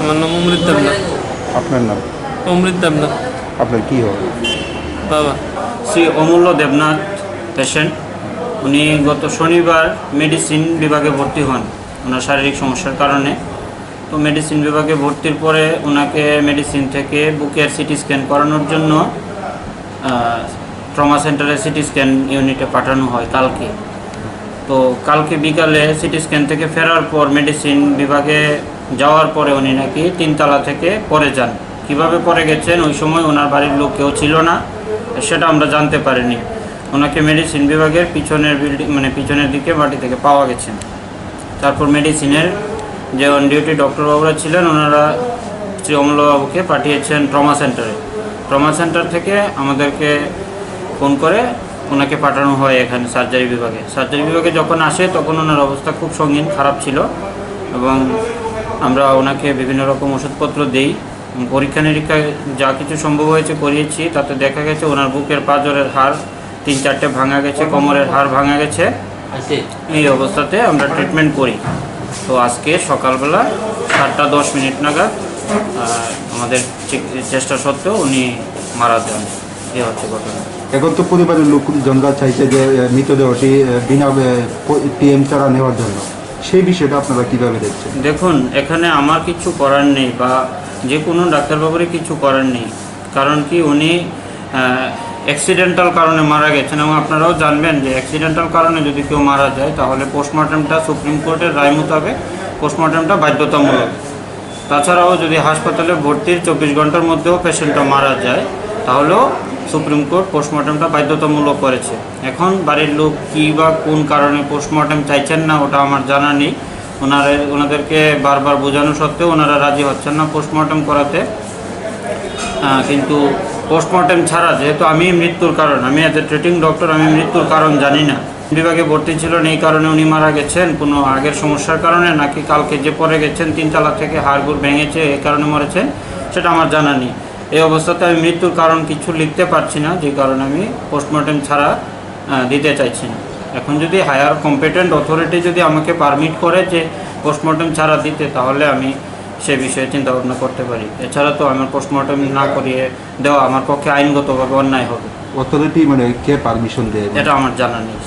[SPEAKER 11] আমার নাম অমৃত দেবনাথ।
[SPEAKER 10] আপনার নাম?
[SPEAKER 11] অমৃত দেবনাথ।
[SPEAKER 10] আপনার কী হবে?
[SPEAKER 11] বাবা
[SPEAKER 12] শ্রী অমূল্য দেবনাথ পেশেন্ট। উনি গত শনিবার মেডিসিন বিভাগে ভর্তি হন ওনার শারীরিক সমস্যার কারণে। তো মেডিসিন বিভাগে ভর্তির পরে ওনাকে মেডিসিন থেকে বুকের সিটি স্ক্যান করানোর জন্য ট্রমা সেন্টারে সিটি স্ক্যান ইউনিটে পাঠানো হয় কালকে। তো কালকে বিকালে সিটি স্ক্যান থেকে ফেরার পর মেডিসিন বিভাগে যাওয়ার পরে উনি নাকি 3 তলা থেকে পড়ে যান। কিভাবে পড়ে গেছেন ওই সময় ওনার বাড়ির লোক কেউ ছিল না, সেটা আমরা জানতে পারিনি। ওনাকে মেডিসিন বিভাগের পিছনের বিল্ডিং মানে পিছনের দিকে মাটি থেকে পাওয়া গেছেন। তারপর মেডিসিনের যে অন ডিউটি ডক্টরবাবুরা ছিলেন ওনারা শ্রী অমূল্যবাবুকে পাঠিয়েছেন ট্রমা সেন্টারে। ট্রমা সেন্টার থেকে আমাদেরকে ফোন করে ওনাকে পাঠানো হয় এখানে সার্জারি বিভাগে। সার্জারি বিভাগে যখন আসে তখন ওনার অবস্থা খুব সঙ্গীন খারাপ ছিল এবং আমরা ওনাকে বিভিন্ন রকম ওষুধপত্র দিই। পরীক্ষা নিরীক্ষায় যা কিছু সম্ভব হয়েছে করিয়েছি, তাতে দেখা গেছে ওনার বুকের পাঁজরের হাড় 3-4টে ভাঙা গেছে, কোমরের হাড় ভাঙা গেছে। এই অবস্থাতে আমরা ট্রিটমেন্ট করি। তো আজকে সকালবেলা 7:10 নাগাদ আমাদের চেষ্টা সত্ত্বেও উনি মারা যান। এই হচ্ছে ঘটনা।
[SPEAKER 10] এখন তো পরিবারের লোকজনরা চাইছে যে মৃতদেহটি বিনা পিএম ছাড়া নেওয়ার জন্য, সেই বিষয়টা আপনারা কীভাবে দেখছেন?
[SPEAKER 12] দেখুন, এখানে আমার কিছু করার নেই বা যে কোনো ডাক্তারবাবুরই কিছু করার নেই। কারণ কি উনি অ্যাক্সিডেন্টাল কারণে মারা গেছেন এবং আপনারাও জানবেন যে অ্যাক্সিডেন্টাল কারণে যদি কেউ মারা যায় তাহলে পোস্টমর্টমটা সুপ্রিম কোর্টের রায় মোতাবেক পোস্টমর্টমটা বাধ্যতামূলক। তাছাড়াও যদি হাসপাতালে ভর্তির 24 ঘন্টার মধ্যেও পেশেন্টটা মারা যায় তাহলেও সুপ্রিম কোর্ট পোস্টমর্টমটা বাধ্যতামূলক করেছে। এখন বাড়ির লোক কী বা কোন কারণে পোস্টমর্টম চাইছেন না ওটা আমার জানা নেই। ওনাদেরকে বারবার বোঝানো সত্ত্বেও ওনারা রাজি হচ্ছেন না পোস্টমর্টম করাতে। কিন্তু পোস্টমর্টম ছাড়া যেহেতু আমি মৃত্যুর কারণ, আমি অ্যাজ এ ট্রিটিং ডক্টর, আমি মৃত্যুর কারণ জানি না। বিভাগে ভর্তি ছিলেন এই কারণে উনি মারা গেছেন কোনো আগের সমস্যার কারণে নাকি কালকে যে পড়ে গেছেন 3 তলা থেকে হাড়গুড় ভেঙেছে এই কারণে মরেছেন সেটা আমার জানা নেই। এই অবস্থাতে আমি মৃত্যুর কারণ কিছু লিখতে পারছি না, যে কারণে আমি পোস্টমর্টম ছাড়া দিতে চাইছি না। এখন যদি হায়ার কম্পিটেন্ট অথরিটি যদি আমাকে পারমিট করে যে পোস্টমর্টম ছাড়া দিতে, তাহলে আমি সে বিষয়ে চিন্তা ভাবনা করতে পারি। এছাড়া তো আমার পোস্টমর্টম না করিয়ে দেওয়া আমার পক্ষে আইনগতভাবে অন্যায় হবে।
[SPEAKER 10] অথরিটি মানে কে পারমিশন দেয়
[SPEAKER 12] এটা আমার জানা নেই।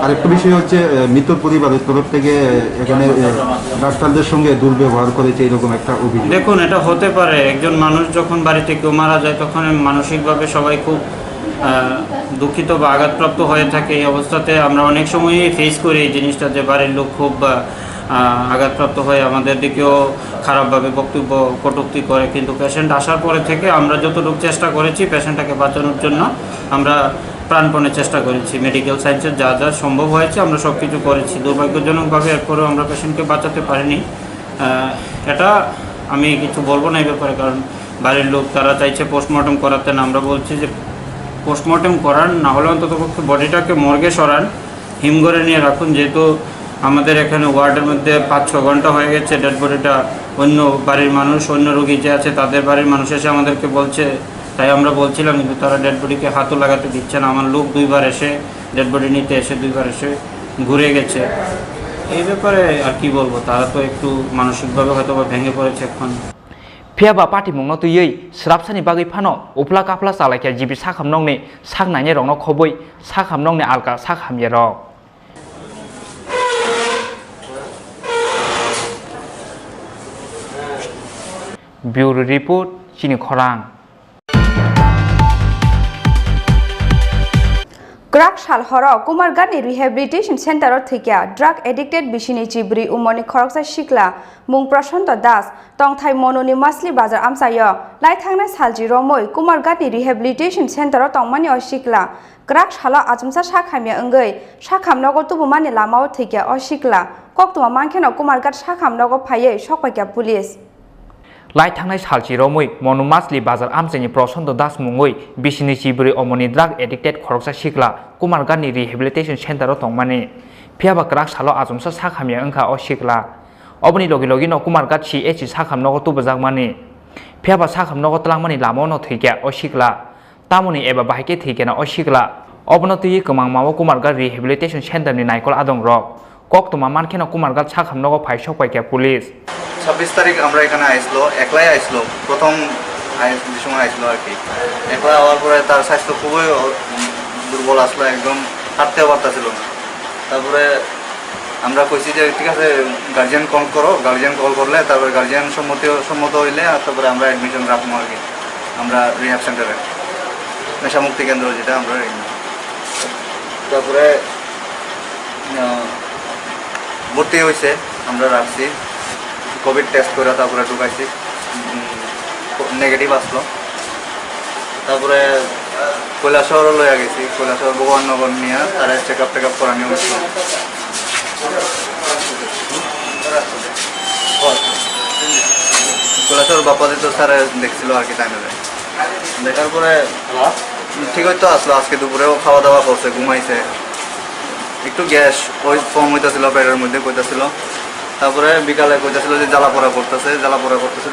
[SPEAKER 10] আরেকটা বিষয় হচ্ছে মৃত্যুর পরিবারের তরফ থেকে এখানে ডাক্তারদের সঙ্গে দুর্ব্যবহার করেছে এরকম একটা অভিযোগ।
[SPEAKER 12] দেখুন, এটা হতে পারে। একজন মানুষ যখন বাড়িতে কেউ মারা যায় তখন মানসিকভাবে সবাই খুব দুঃখিত বা আঘাতপ্রাপ্ত হয়ে থাকে। এই অবস্থাতে আমরা অনেক সময়ই ফেস করি এই জিনিসটা যে বাড়ির লোক খুব আঘাতপ্রাপ্ত হয়ে আমাদের দিকেও খারাপভাবে বক্তব্য কটূক্তি করে। কিন্তু পেশেন্ট আসার পরে থেকে আমরা যতটুকু চেষ্টা করেছি পেশেন্টটাকে বাঁচানোর জন্য আমরা প্রাণপণে চেষ্টা করেছি। মেডিকেল সায়েন্সের যা যা সম্ভব হয়েছে আমরা সব কিছু করেছি। দুর্ভাগ্যজনকভাবে এরপরেও আমরা পেশেন্টকে বাঁচাতে পারিনি। এটা আমি কিছু বলবো না এই ব্যাপারে, কারণ বাড়ির লোক তারা চাইছে পোস্টমর্টম করাতে না। আমরা বলছি যে পোস্টমর্টম করান না হলে অন্ততপক্ষে বডিটাকে মর্গে সরান, হিমঘরে নিয়ে রাখুন। যেহেতু আমাদের এখানে ওয়ার্ডের মধ্যে 5-6 ঘন্টা হয়ে গেছে ডেড বডিটা অন্য বাড়ির মানুষ, অন্য রোগী যে আছে তাদের বাড়ির মানুষ এসে আমাদেরকে বলছে, তাই আমরা বলছিলাম, কিন্তু তারা ডেড বডিকে হাতও লাগাতে দিচ্ছে না। আমার লোক 2বার এসে ডেড বডি নিতে এসে 2বার এসে ঘুরে গেছে। এই ব্যাপারে আর কি বলবো, তারা তো একটু মানসিকভাবে হয়তো বা ভেঙে পড়েছে এখন।
[SPEAKER 2] ফিয়াবা পার্টি মুংনো তুই স্রাবসানি বাগै ফানো উপলা কাপলা চালাইকে জিবি সাखामनंनि साखनायनि रंनो खबै साखामनंनि आलका साखामये रक Bureau Report Chini Khorang
[SPEAKER 1] Grak Shal Horo Kumargani Rehabilitation Center থেকে Drug Addicted Bishini Chibri Umoni Khoroksa Shikla Mung Prashanta Das Tongthai Mononi Masli Bazar Amsayo Lai Thangna Salji Romoi Kumargani Rehabilitation Center Tongmani Oshikla Grak Shala Ajumsa Shakhamya Engei Shakhamnogo Tubumani Lamao থেকে Oshikla Koktwma Mankeno Kumargat Shakhamnogo Phaye Shokpakya Police
[SPEAKER 2] লাই थांनाय सालचिरमै मनु मासलि बाजार आमचेनि प्रसन्त दास मुङै बिसिनि चिबुरि अमनि drag addicted खरकसा सिख्ला कुमारगाननि rehabilitation सेन्टाराव तंमानि फियाबा क्राक सालो आजमसा साखामिया ओंखा अ सिख्ला अबनि लगे लगे न कुमारगात सी एचि साखामनगो तुबजागमानि फियाबा साखामनगो तलांमानि लामाव न थैके अ सिख्ला तामुनि एबा बाहायके थैकेना अ सिख्ला अबनो तुयि कमांमाव कुमारगात रिहेबिलिटेशन सेन्टारनि नायकल आदं रक कोक्तमा मानखेना कुमारगात साखामनगो फाइसक पाइके पुलिस
[SPEAKER 13] 26 তারিখ আমরা এখানে আইসলো একলাই আইসলো প্রথম সময় আইসলো আর কি একলা হওয়ার পরে তার স্বাস্থ্য খুবই দুর্বল আসলো একদম হাঁটতেও পারতেছিল না তারপরে আমরা কইছি যে ঠিক আছে গার্জিয়ান কল করো গার্জিয়ান কল করলে তারপরে গার্জিয়ান সম্মত হইলে তারপরে আমরা অ্যাডমিশন রাখবো আর কি আমরা রিহ্যাব সেন্টারে নেশামুক্তি কেন্দ্র যেটা আমরা তারপরে ভর্তি হয়েছে আমরা রাখছি কোভিড টেস্ট করে তারপরে ঢুকাইছি নেগেটিভ আসলো তারপরে কৈলাসহর লইয়া গেছি কৈলাসহর ভগবাননগর নিয়ে তারা চেক আপ করা নিয়ে হয়েছিল কৈলাসহর বাপাদি তো স্যার দেখছিল আর কি টাইমে দেখার পরে ঠিক হয়তো আসলো আজকে দুপুরেও খাওয়া দাওয়া করছে ঘুমাইছে একটু গ্যাস ওই কম হইতেছিল পেটের মধ্যে কইতেছিল তারপরে বিকালে কইতেছিল যে জ্বালাপোড়া করতেছে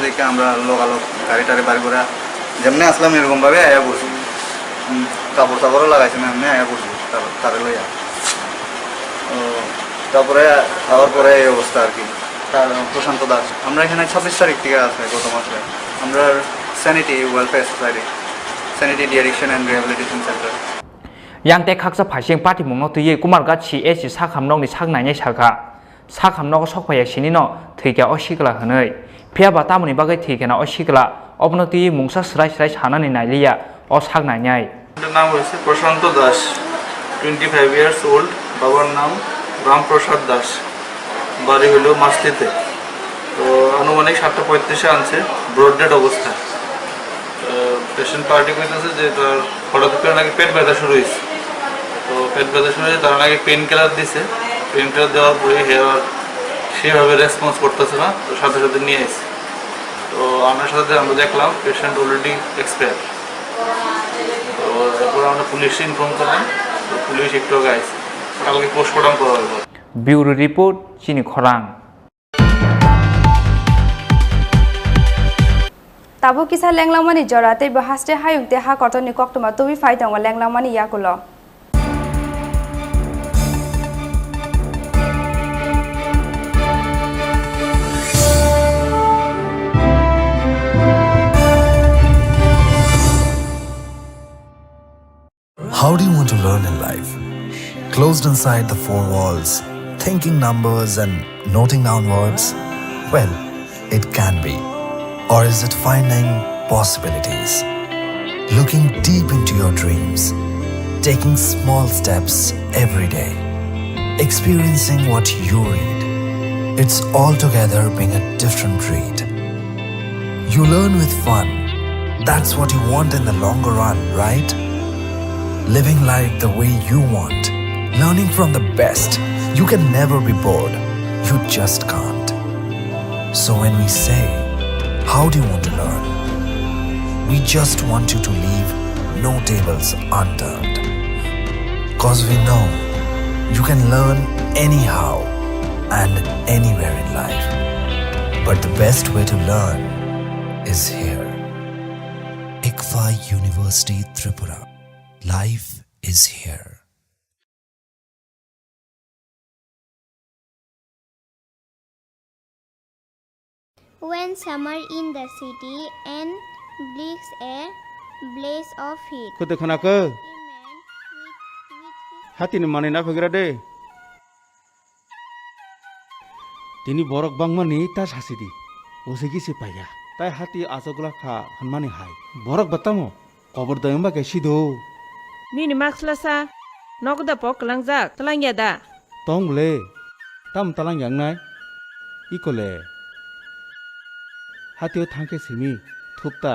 [SPEAKER 13] দেখে আমরা লোকালোক গাড়ি টাড়ি বাড়ি করে যেমনি আসলাম এরকমভাবে আয়া করছি কাপড় চাপড়ও লাগাইছি না এমনি আয়া করছি তারে লইয়া তারপরে খাওয়ার পরে এই অবস্থা আর কি তার প্রশান্ত দাস আমরা এখানে 26 তারিখ থেকে আছে গত মাসে আমরা sanity welfare society sanity de-addiction and rehabilitation centre
[SPEAKER 2] Yangte khaksa phasing party mungno tuye kumargat chi echi sakhamnokni saknainai saka sakhamnogo sokpaya sinino thikya o sikla hwnoi phiaba tamoni bagai thikena o sikla obno tuye mungsa srai sanani nailiya o saknainai
[SPEAKER 7] নাম হয়েছে প্রশান্ত Das 25 years old বাবার নাম রামপ্রসাদ দাস বাড়ি হলো মাসলিতে তো আনুমানিক 7:35 আনছে broad dead অবস্থা পেশেন্ট পার্টি কইতেছে যে তার হঠাৎ করে নাকি পেট ব্যথা শুরু হয়েছে তো পেট ব্যথা শুরু হয়েছে তারা নাকি পেন কিলার দিছে পেন কিলার দেওয়ার পরে হেয়ার সেভাবে রেসপন্স করতেছে না তো সাথে সাথে নিয়ে এসেছে তো আমার সাথে আমরা দেখলাম পেশেন্ট অলরেডি এক্সপায়ার তো এরপর আমরা পুলিশে ইনফর্ম করলাম তো পুলিশ একটু আগে আসছে কালকে পোস্টমর্টম করা হবে
[SPEAKER 2] Bureau Report Chini Khorang
[SPEAKER 1] Tabu kisa lenglamani jorate bahaste hayukte ha kortoni Koktwma tubi faitangwa lenglamani yakulo.
[SPEAKER 14] How do you want to learn in life? Closed inside the four walls, thinking numbers and noting down words? Well, it can be. Or is it finding possibilities? Looking deep into your dreams, taking small steps every day, experiencing what you read. It's altogether being a different read. You learn with fun. That's what you want in the longer run, right? Living life the way you want, learning from the best. You can never be bored. You just can't. So when we say, how do you want to learn? We just want you to leave no tables unturned. Cause we know you can learn anyhow and anywhere in life. But the best way to learn is here. ICFA University Tripura. Life is here.
[SPEAKER 15] When summer in the city and breaks a blaze of heat.
[SPEAKER 8] Kute khonaka. Hatini mane na phagira de. Tini borok bangmani ta hasidi. Ose kisi paya. Tai hati asogla kha hanmani hai. Borok batamo. Kobor dayamba ke sido.
[SPEAKER 16] Mini maxlasa. Nokda pok langjak talangya da.
[SPEAKER 8] Tongle. Tam talang yang nai. Ikole. Hatio thangke simi thupta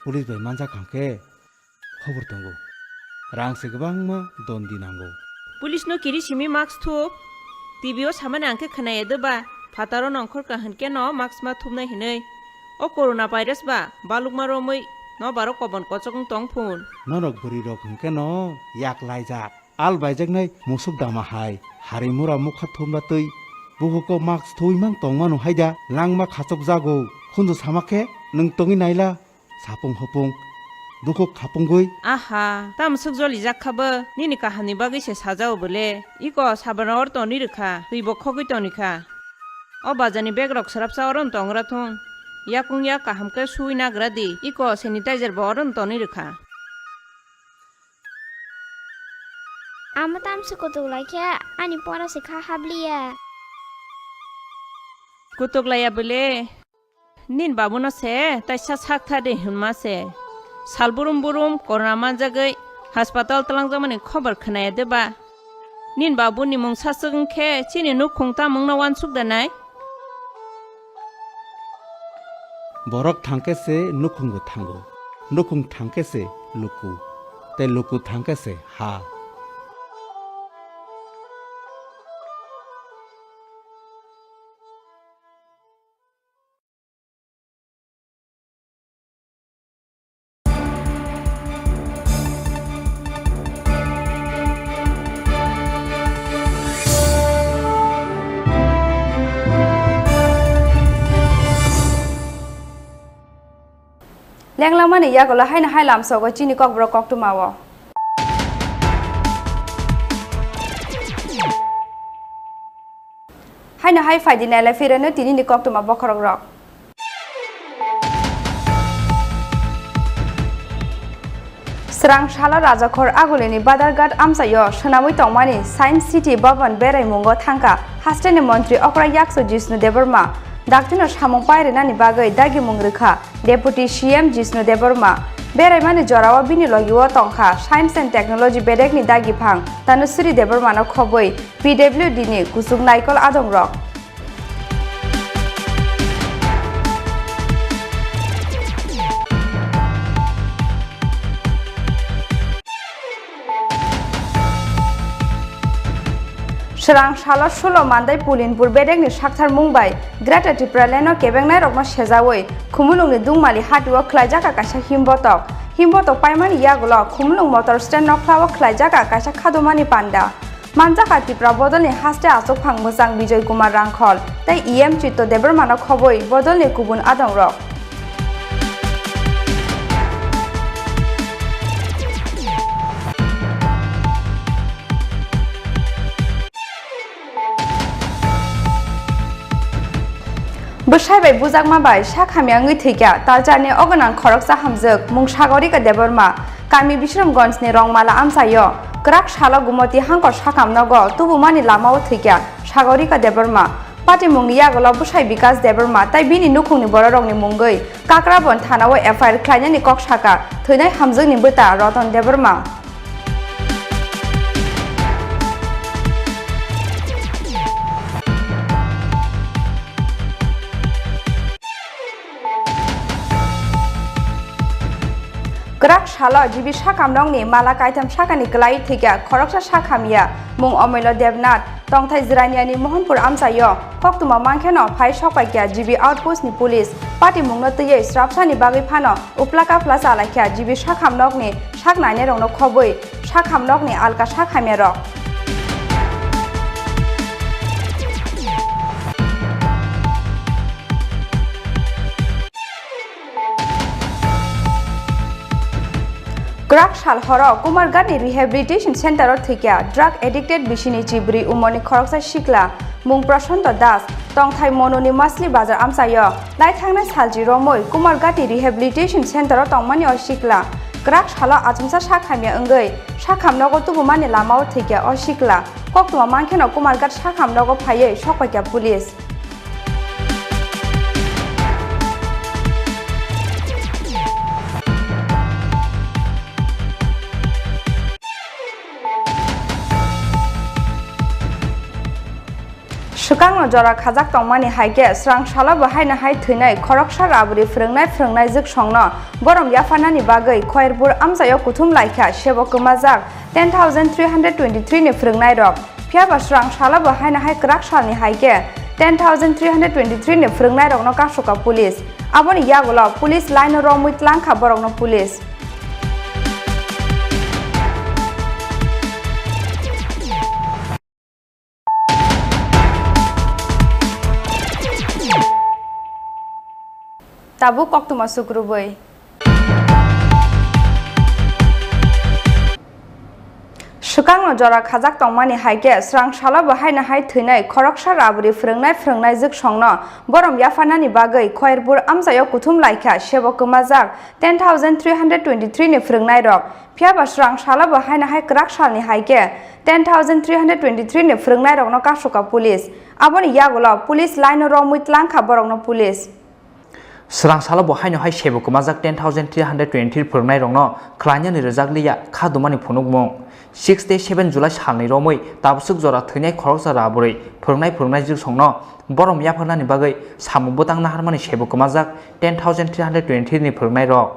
[SPEAKER 8] police bai manja khangke khobor tango rang se gobang ma dondi nango
[SPEAKER 16] Police no kiri simi max thup TV o samane angke khanaye de ba fataro nongkhor ka hanke no mask ma thumnai hinei o corona virus ba balukma romoi no baro kobon kochong tongphun
[SPEAKER 8] Norok buri rok hingke no yak laijak al baijak nai musuk dama hai harimura mukha thumla tui buhuko mask thuimang tongmanu haida langma khachok jago khundu samake nung tongi naila sapung hopung duko khapungoi
[SPEAKER 16] aha tam sukjoli jakhaba nini kahani bagi se sajao bole iko sabana or to ni rekha tuibo khogui to nikha o bajani begrok sarap saoron tongra thung yakung ya kahamke sui nagra di iko sanitizer boron to ni rekha
[SPEAKER 15] Ama tam sukutuk laikya ani pora sikha habliya.
[SPEAKER 16] kutuk laya bole nin babu no se tai sa sak tha de hunma se salburum burum corona manjagai hospital talang jamani khobar khnaya deba nin babu ni mung sasung khe chini nu khungta mungna wan suk danai
[SPEAKER 8] borok thangke se nukhungu thango nukhung thangke se luku te luku thangke se ha
[SPEAKER 1] Lenglamani yagola haina hailam sogo chini Kokborok Koktwma wo haina hai faidina la firano Tinini Koktwma bokhorok rok Srang shala rajakhor agulini badargat amsayo sonamui tongmani Science City Bhavan berai mungo thangka hasteni montri okra yakso Jishnu Deborma Daktino samung pairenani bagai dagi mungrekha Deputy CM Jishnu Deborma berai mani jorawa bini logiwo tongkha Science and Technology bedekni dagi phang Tanusri Deborma no khoboi PWD ni kusuk naikol adong rok Srang shala 16 mandai pulinpur bedekni sakthar mungbai Greta Tripura leno kebengnai rokno sejawoi khumulungni dungmali hatiwo khlaijaka kaisa himbotok paimani yagulo khumulung motor stand noklawo khlaijaka kaisa khadomani panda manjaka Tripura bodolni haste asok phang mojang Bijoy Kumar Rangkhol tai EM Chitto Deborma no khoboi bodolni kubun adong rok Bwsai bai bujakma bai sakhamyangui thikya taljani ogonang khoroksa hamjuk mung Sagorika Deborma Kami Bishramganj ni Rongmala amsayo krak shala gumoti hangkor sakamnogo tubumani lamao thikya Sagorika Deborma Pati mungni yagola Bwsai Bikas Deborma tai bini nukhungni bororokni mungoi Kakrabon thanao FIR khlainani kok saka thwinai hamjukni bwta Roton Deborma Krak shala jibi sakamnongni mala kaitam sakani klai thikya khoroksa sakhamia mung Omoilo Devnath tongthai Jiraniani Mohanpur amsayo Koktwma mangkheno phai sokpaikya jibi outpost ni police party mungno tiyei strapsani bagi phano uplaka plasa alakhya jibi sakhamnokni saknaine rongno khoboi sakhamnokni alka sakhamia rok Krak sal horo Kumargani Rehabilitation Center or thikya drug addicted bishini chibri umoni khoroksa shikla mung Prashanto Das tongthai mononi masli bazar amsayo lai thangnai salji romoi Kumargani Rehabilitation Center or tongmani o shikla Krak sala achumsa sakhamya ongoi sakhamnogo tubumani lamao thikya o shikla Koktwma mangkheno Kumargat sakhamnogo phaiye sokpaikya police Shukang jora khajak tongmani haike srang shala bahaina hai thunai khoroksa raburi frungnai juk songno borom yafanani bagai Khairpur amsayo kuthum laikha sebok kumajak 10323 ni frungnai rok phiaba srang shala bahaina hai krak salni haike 10,323 ni phringnai rokno kasuka police aboni yagulo police line romui tlangkha borokno police tabu Koktwma sukrubui Shukangno jora khajak tongmani haike srang shala bahaina hai thunai khoroksa raburi phringnai juk songno borom yafanani bagai khoirbur amsayo kuthum laika sebokmajak 10,323 ni phringnai rok phiaba srang shala bahaina hai krak salni haike 10,323 ni phringnai rokno kasuka police aboni yagulo police line romui tlangkha borokno police
[SPEAKER 2] Srang sala bohaino hai sebokmajak 10,323 phringnai rokno khlainani rejakliya khadumani phunukmung 6 day 7 July salni romui tabsuk jora thunai khoroksa raburi phringnai juk songno borom yafanani bagai samung botang naharmani sebokmajak 10,323 ni phringnai rok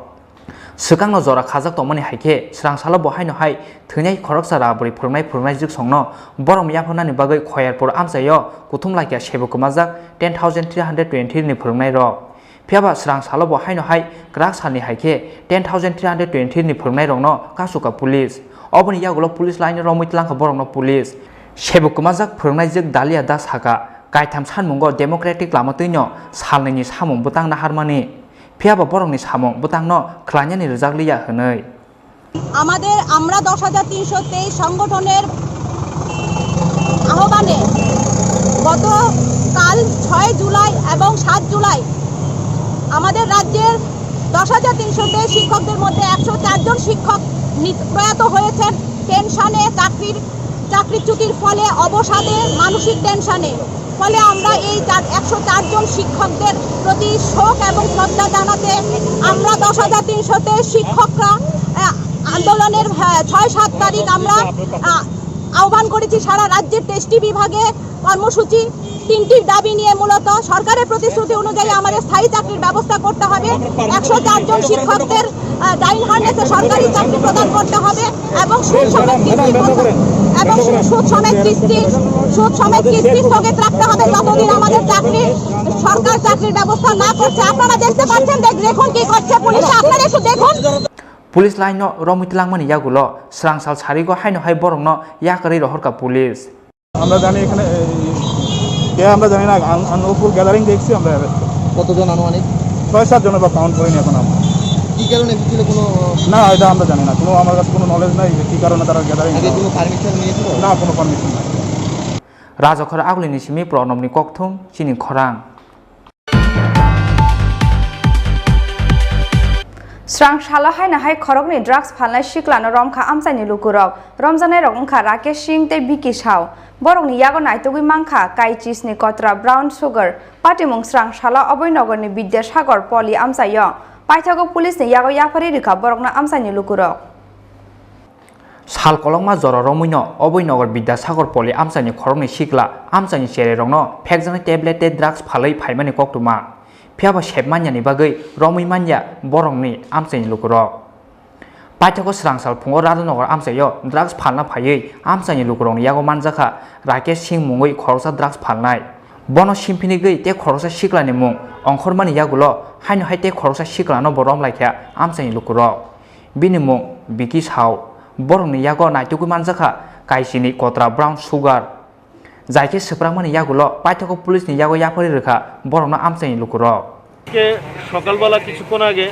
[SPEAKER 2] Sukangno jora khajak tongmani haike srang sala bohaino hai thunai khoroksa raburi phringnai juk songno borom yafanani bagai khoyarpur amsayo kuthum laikya sebokmajak 10,323 ni phringnai rok Phiaba srang sala bohaino hai krak salni haike 10,323 ni phringnai rokno kasuka police Oboni yagulo police line romui tlangkha borokno police sebokmajak phringnaijuk dalia das haka kaitham sanmungo democratic lamatino salnini samung butang naharmani phiaba borokni samung butangno khlainani rejakliya hwnoi
[SPEAKER 17] আমাদের আমরা 10,323 সংগঠনের আহ্বানে গতকাল 6 জুলাই এবং 7 জুলাই আমাদের রাজ্যের 10,323 শিক্ষকদের মধ্যে 104 জন শিক্ষক প্রয়াত হয়েছেন টেনশনে চাকরিচ্যুতির ফলে অবসাদে মানসিক টেনশনে ফলে আমরা এই 104 জন শিক্ষকদের প্রতি শোক এবং শ্রদ্ধা জানাতে আমরা 10,323 শিক্ষকরা আন্দোলনের 6-7 তারিখ আমরা আহ্বান করেছি সারা রাজ্যের 23টি বিভাগে কর্মসূচি 3টি দাবি নিয়ে মূলত সরকারের প্রতিশ্রুতি অনুযায়ী আমাদের স্থায়ী চাকরির ব্যবস্থা করতে হবে 104 জন শিক্ষকদের ডাইন হার্নেসে সরকারি চাকরি প্রদান করতে হবে এবং সুদ সমেত কিস্তি স্থগিত রাখতে হবে যতদিন আমাদের সরকার চাকরির ব্যবস্থা না করছে আপনারা দেখতে পাচ্ছেন দেখুন কি করছে পুলিশ আপনারা একটু দেখুন
[SPEAKER 2] Police line no romitlangmani yagulo srang sal sarigo haino hai borokno yakari rohorka police
[SPEAKER 18] আমরা জানি এখানে কে আমরা জানি না আনুপুর গ্যাদারিং দেখছি আমরা
[SPEAKER 19] কতজন আনুমানিক
[SPEAKER 18] 6-7 জনের বা কাউন্ট করিনি এখন আমরা
[SPEAKER 19] কি কারণে ছিল কোনো
[SPEAKER 18] না এটা আমরা জানি না কোনো আমার কাছে কোনো নলেজ নাই যে কি কারণে তারা গ্যাদারিং
[SPEAKER 19] আগে কোনো পারমিশন নিয়েছিল
[SPEAKER 18] না কোনো পারমিশন নাই
[SPEAKER 2] Rajokhor aglini simi pronomni kokthum chini khorang
[SPEAKER 1] Srang shala hai na hai khorokni drugs phalnai shiklano romkha amsaini lukurok romjanai rok ongkha Rakesh Singh tei Biki Shao borokni yago naitugui mangkha kai cheese ni kotra brown sugar patimung srang shala oboinogorni Vidyasagar Poli amsayo paithago police ni yago yapari rikha borokna amsaini lukurok
[SPEAKER 2] Sal kolongma jora romuino oboinogor Vidyasagar Poli amsaini khorokni shikla amsaini chere rokno phekjani tablet te drugs phalai phaimani Koktwma Phiaba sebmanyani bagai romui manya borongni amsaini lukurok Paithako srangsal phungo radonogor amsayo drugs phalna phaiui amsaini lukurokni yago manjaka Rakesh Singh mungui khoroksa drugs phalnai bono simphini gei te khoroksa shiklani mung ongkhormani yagulo haino hai te khoroksa shiklano borom laikha amsaini lukurok bini mung Biki Shao borongni yago naitugui manjaka kaisini kotra brown sugar Jaike seprangmani yagulo paithako police ni yago yapari rekha borokno amsaini lukurok
[SPEAKER 20] কে সকালবেলা কিছুক্ষণ আগে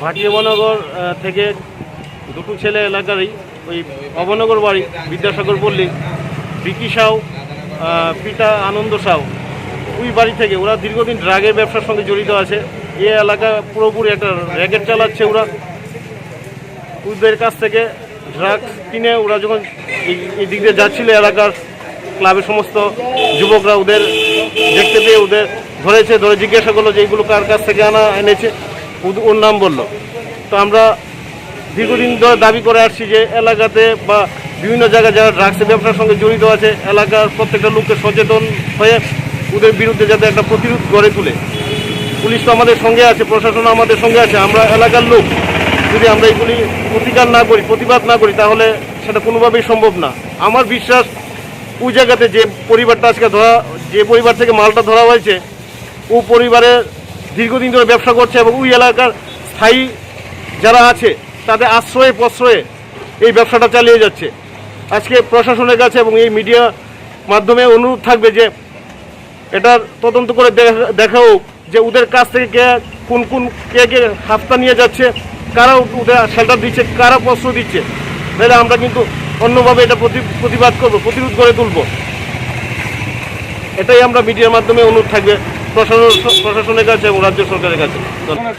[SPEAKER 20] ভাটিয়াবনগর থেকে দুটো ছেলে এলাকারই ওই অবনগর বাড়ি বিদ্যাসাগর পল্লী বিকি সাউ পিতা আনন্দ সাউ ওই বাড়ি থেকে ওরা দীর্ঘদিন ড্রাগের ব্যবসার সঙ্গে জড়িত আছে এই এলাকা পুরোপুরি একটা র্যাকেট চালাচ্ছে ওরা ওদের কাছ থেকে ড্রাগস কিনে ওরা যখন এই দিক দিয়ে যাচ্ছিল এলাকার ক্লাবের সমস্ত যুবকরা ওদের দেখতে পেয়ে ওদের ধরে জিজ্ঞাসা করলো যে এইগুলো কার কাছ থেকে এনেছে ওর নাম বললো তো আমরা দীর্ঘদিন ধরে দাবি করে আসছি যে এলাকাতে বা বিভিন্ন জায়গায় যারা ড্রাগসের ব্যবসার সঙ্গে জড়িত আছে এলাকার প্রত্যেকটা লোককে সচেতন হয়ে ওদের বিরুদ্ধে যাতে একটা প্রতিরোধ গড়ে তুলে পুলিশ তো আমাদের সঙ্গে আছে প্রশাসন আমাদের সঙ্গে আছে আমরা এলাকার লোক যদি আমরা এইগুলি প্রতিকার না করি প্রতিবাদ না করি তাহলে সেটা কোনোভাবেই সম্ভব না আমার বিশ্বাস ওই জায়গাতে যে পরিবারটা আজকে ধরা যে পরিবার থেকে মালটা ধরা হয়েছে ও পরিবারের দীর্ঘদিন ধরে ব্যবসা করছে এবং ওই এলাকার স্থায়ী যারা আছে তাদের আশ্রয়ে প্রশ্রয়ে এই ব্যবসাটা চালিয়ে যাচ্ছে। আজকে প্রশাসনের কাছে এবং এই মিডিয়া মাধ্যমে অনুরোধ থাকবে যে এটার তদন্ত করে দেখা হোক যে ওদের কাছ থেকে কে হাফতা নিয়ে যাচ্ছে, কারা ওদের শেল্টার দিচ্ছে, কারা প্রশ্রয় দিচ্ছে। তাহলে আমরা কিন্তু অন্যভাবে এটা প্রতিবাদ করব, প্রতিরোধ করে তুলব। এটাই আমরা মিডিয়ার মাধ্যমে অনুরোধ থাকবে প্রশাসনের কাছে এবং রাজ্য সরকারের কাছে।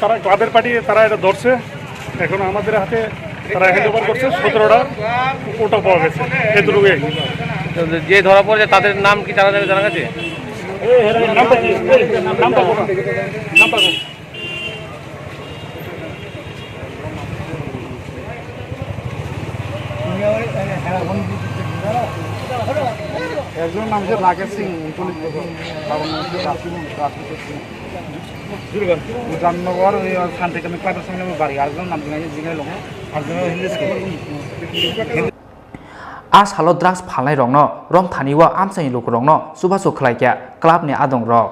[SPEAKER 21] তারা ক্লাবের পার্টি তারা এটা ধরছে, এখন আমাদের হাতে তারা হ্যান্ড ওভার করছে 17টা ওটা পাওয়া গেছে। এতটুকু
[SPEAKER 22] যে ধরা পড়েছে তাদের নাম কি জানা গেছে?
[SPEAKER 21] নামটা কি? নামটা
[SPEAKER 18] একজন নাম হচ্ছে রাকেশ সিং, 39 বছর, জামনগর ওই শান্তিকামী ক্লাবের সঙ্গে বাড়ি। আরেকজন নাম জিগাই লোক, আরেকজন হিন্দি।
[SPEAKER 2] আজ হালো ড্রাগস ফালনাই রং রং থানিও আমসাই লোক রং সুবাসু খলাইকিয়া ক্লাবनि आदं रक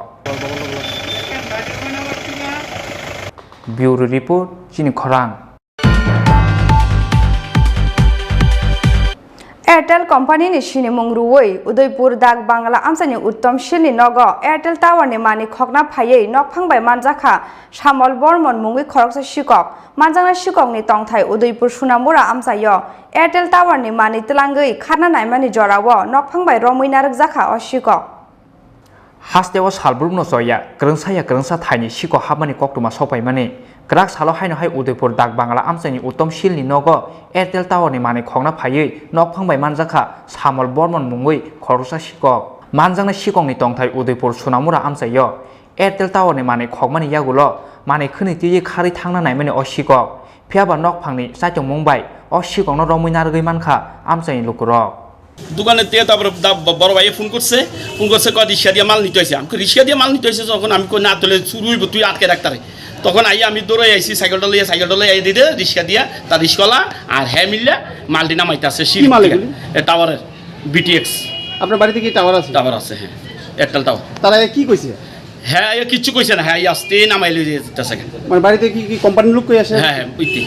[SPEAKER 2] ब्यूरो रिपोर्ट चिनि खरां।
[SPEAKER 1] एयरटेल कंपनी सिनेमुं रुवै उदयपुर दाग बांगला आमसानि उत्तम शिलनि नग एयरटेल टावरनि मानि खगना फायै नकफांबाय मानजाखा सामल बर्मन मुंगै खरकसा शिकक मानजांना शिककनि तंथाय उदयपुर सुनामुरा आमसायो एयरटेल टावरनि मानि तलांगै खारना नायमानि जरावो नकफांबाय रमैनारक जाखा अ शिकक
[SPEAKER 2] हास्टेवा सालब्रुमनो जया ग्रोंसा थाइनि शिको हाबमानि कक्टमा सफायमानि ग्राक सालो हायनो हाय उदयपुर दाग बांगला आमसानि उत्तम शिलनि नग एयरटेल टावरनि मानि खगना फायै नकफांबाय मानजाखा सामल बर्मन मुंगै खरकसा शिकक मानजांना शिककनि तंथाय उदयपुर सुनामुरा आमसायो एयरटेल टावरनि मानि खगमानि यागुलो मानि खोनितियै खारै थांना नायमानि अ शिकक फियाबा नकफांनि साइतों मुंबाय अ शिककनो रमैनारगै मानखा आमसानि लुकुरक
[SPEAKER 23] দোকানে তে তারপরে বড় ভাইয়ে ফোন করছে কয় রিক্সা দিয়ে মাল নিতে হয়েছে। আমি রিক্সা দিয়ে মাল নিতে হয়েছে যখন আমি কই না তোলে শুরু হইব তুই আটকে ডাক্তারে তখন আই আমি দৌড়ে আইছি সাইকেলটা লইয়া দিতে রিক্সা দিয়া তার রিক্সাওয়ালা আর হ্যাঁ মিললে মালটি নামাইতেছে টাওয়ারের বিটিএক্স।
[SPEAKER 19] আপনার বাড়িতে কি টাওয়ার আছে?
[SPEAKER 23] টাওয়ার আছে, হ্যাঁ, এয়ারটেল টাওয়ার।
[SPEAKER 19] তারা কি কইছে?
[SPEAKER 23] হ্যাঁ কিচ্ছু কইছে না, হ্যাঁ আসতে নামাই লই যেতেছে।
[SPEAKER 19] মানে বাড়িতে কি কোম্পানির লোক কই আসে?
[SPEAKER 23] হ্যাঁ ওইটি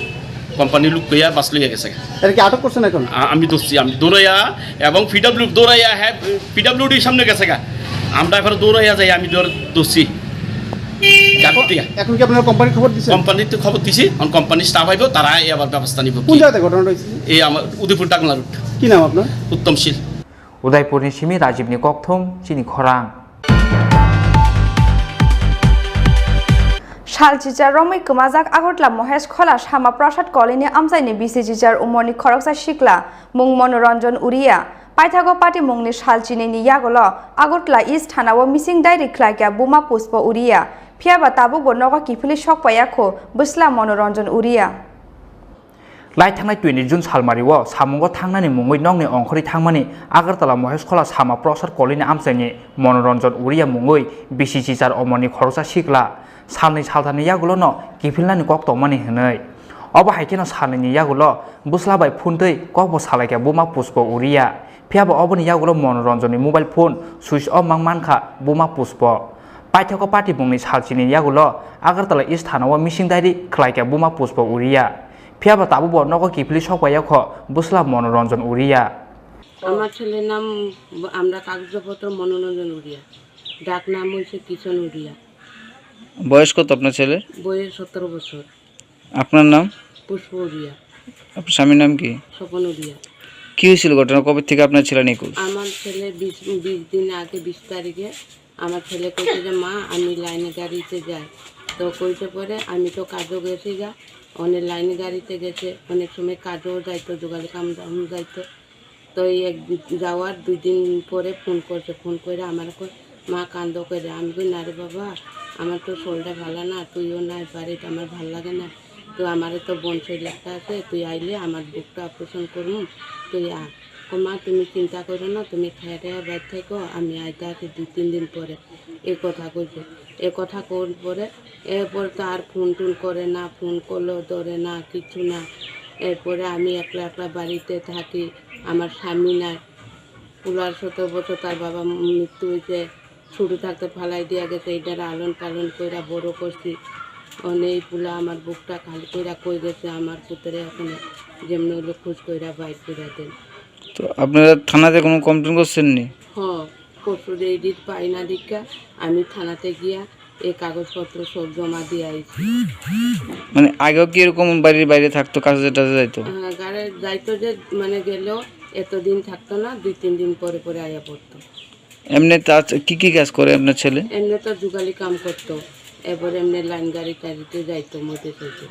[SPEAKER 23] কোম্পানির লোক কইয়া বাস লইয়া গেছে।
[SPEAKER 19] এর কি আটক করছেন এখন?
[SPEAKER 23] আমি দৌড়ছি, আমি দৌড়াইয়া এবং পিডব্লিউ দৌড়াইয়া, হ্যাঁ পিডব্লিউডির সামনে গেছে গা, আমরা এখন দৌড়াইয়া যাই, আমি দৌড়ছি।
[SPEAKER 19] এখন কি আপনারা কোম্পানির খবর দিচ্ছেন?
[SPEAKER 23] কোম্পানিতে খবর দিছি, এখন কোম্পানির স্টাফ আইব, তারা আবার ব্যবস্থা নিব।
[SPEAKER 19] কোন জায়গাতে ঘটনাটা হয়েছে?
[SPEAKER 23] এই আমার উদয়পুর টাকলা রুট।
[SPEAKER 19] কি নাম আপনার?
[SPEAKER 23] উত্তমশীল।
[SPEAKER 2] उदयपुरनि सिमी राजीवनि कक्थुम चिनि खरां।
[SPEAKER 1] साल चिचार रमै कमाजाक आगरतला महेश खोला सामा प्रसाद कलेजनि आमसाइनि बिसि चिचार उमरनि खरकसा सिक्ला मुं मनोरंजन उरिया पाइथागो पार्टी मुंनि सालचिनिनि यागोलो आगरतला इस्ट थानाव मिसिं डायरि ख्लाइका बुमा पुष्प उरिया फियाबा ताबुगो नग किफिलि सकपायाखो बस्ला मनोरंजन उरिया
[SPEAKER 2] लाइथांनाय 20 जुन सालमारिओ सामुंगो थांनानै मुंगै नंनि अंखरि थांमानि आगरतला महेश खोला सामा प्रसाद कलेजनि आमसाइनि मनोरंजन उरिया मुंगै बिसि चिचार अमरनि खरकसा सिक्ला साननै सालथानि यागुलो न किफिलनानि कक्टमानि हनै अब हाइकेनो सानैनि यागुलो बुस्लाबाय फुनतै ककबो सालायका बुमा पुष्प उरिया फियाबो अबनि यागुलो मनोरंजननि मोबाइल फोन सुइच अफ मांमानखा बुमा पुष्प पाइथाको पार्टी बुंनि सालचिनि यागुलो आगरतला इस्ट थानाव मिसिं डायरि ख्लाइका बुमा पुष्प उरिया फियाबो ताबुबो नग किफिलि सकपायाख बुस्ला मनोरंजन उरिया।
[SPEAKER 24] আমার ছেলের নাম আমরা কাগজপত্র মনোরঞ্জন উড়িয়া, ডাক নাম হয়েছে কিষণ উড়িয়া।
[SPEAKER 22] বয়স কত আপনার ছেলে?
[SPEAKER 24] বয়স 17 বছর।
[SPEAKER 22] আপনার নাম?
[SPEAKER 24] পুষ্প উড়িয়া।
[SPEAKER 22] আপনার স্বামীর নাম কি?
[SPEAKER 24] স্বপন উড়িয়া।
[SPEAKER 22] কি হয়েছিল ঘটনা, কবে থেকে আপনার ছেলে নিখোঁজ?
[SPEAKER 24] আমার ছেলে 20 দিন আগে 20 তারিখে আমার ছেলে কইছে যে মা আমি লাইনে গাড়িতে যাই, তো কইতে পরে আমি তো কাজও গেছি যা অনেক লাইনে গাড়িতে গেছে, অনেক সময় কাজও যাইতো, জোগালি কাম যাইতো। তো এই যাওয়ার 2 দিন পরে ফোন করছে, ফোন করে আমার মা কান্দ করে, আমি কই না রে বাবা আমার তো শরীরটা ভালো না, তুইও নাই বাড়িতে আমার ভাল লাগে না, তো আমার তো বংশের লেখা আছে, তুই আইলে আমার বুকটা অপারেশন করুন, তুই আ মা তুমি চিন্তা করো না, তুমি খেয়ে টেয়ে বাইর থেকো, আমি আইতে আছি 2-3 দিন পরে। এই কথা কইছে, এ কথা কোন পরে এরপর তো আর ফোন টুন করে না, ফোন করলেও ধরে না, কিছু না। এরপরে আমি একলা একলা বাড়িতে থাকি, আমার স্বামী নাই, 17 বছর তার বাবা মৃত্যু হয়েছে, ছোটো থাকতে ফালাই দিয়া গেছে এইটার আলন পালন কইরা বড় করছি অনেক পুলা আমার বুকটা খালি কইরা কই গেছে আমার পুত্রে এখন যেমনি হলো খোঁজ কইরা বাইর করে দেন।
[SPEAKER 22] তো আপনারা থানাতে কোনো কমপ্লেন করছেন নি?
[SPEAKER 24] পরশুর এডিট পাই না দীক্ষা আমি থানাতে গিয়া এই কাগজপত্র সব জমা দিয়ে আইছি।
[SPEAKER 22] মানে আগেও কি এরকম বাড়ির বাইরে থাকতো, কাজে টাজে যাইতো?
[SPEAKER 24] গাড়ি যাইতো যে মানে গেলেও এতদিন থাকতো না, 2-3 দিন পরে পরে আয়া পড়তো।
[SPEAKER 22] এমনি কি কাজ করে আপনার ছেলে?
[SPEAKER 24] এমনি তো যুগালি কাম করতো, এবার এমনি লাইন গাড়ি টাড়িতে যাইতো মধ্যে থেকে।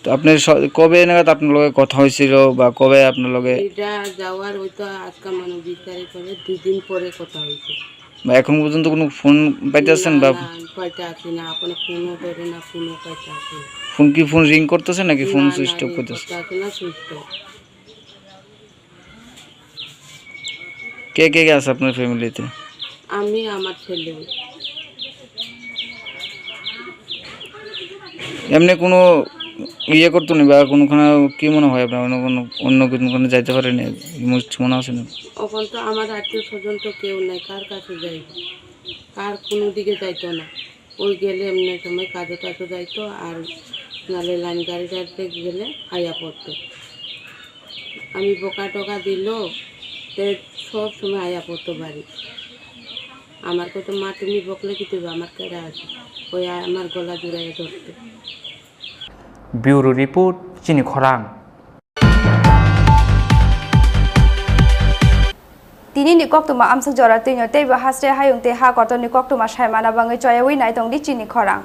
[SPEAKER 22] তো আপনার কবে নাগাদ আপনার লগে কথা হয়েছিল বা কবে আপনার লগে?
[SPEAKER 24] এটা যাওয়ার ওই তো আজকে মানে 20 তারিখ করে 2 দিন পরে কথা হয়েছে।
[SPEAKER 22] বা এখন পর্যন্ত কোনো ফোন পাইতেছেন? বা
[SPEAKER 24] পাইতে আসি না, কোনো ফোনও ধরে না, ফোনও পাইতে আসি না।
[SPEAKER 2] ফোন রিং করতেছে নাকি ফোন সুইচ অফ করতেছে? কে কে আছে আপনার ফ্যামিলিতে?
[SPEAKER 24] আমি আমার ছেলে।
[SPEAKER 2] এমনি কোনো ইয়ে করতো না বা কোনোখানে কি মনে হয় আপনার অন্য কোনো যাইতে পারেন মনে আছে না?
[SPEAKER 24] এখন তো আমার আত্মীয় স্বজন তো কেউ নাই, কার কাছে যাই, কার কোনো দিকে যাইতো না। ওই গেলে এমনি সময় কাজে টাজে যাইতো, আর নালে লাইন গাড়ি টাড়িতে গেলে আয়া পড়তো। আমি বোকা টোকা দিল সব সময় আয়া পড়তো বাড়ি। আমার কত মা তুমি বকলে কি দেবে, আমার কেরা আছে, ওই আমার গলা জুড়াইয়া ধরতো।
[SPEAKER 2] ব্যুরো রিপোর্ট চিনি খরাং।
[SPEAKER 1] Tinini Koktwma amsa jora tinyo teiba hasre hayung te ha kortoni Koktwma shaimana bangai choya wi nai tong di chini khorang.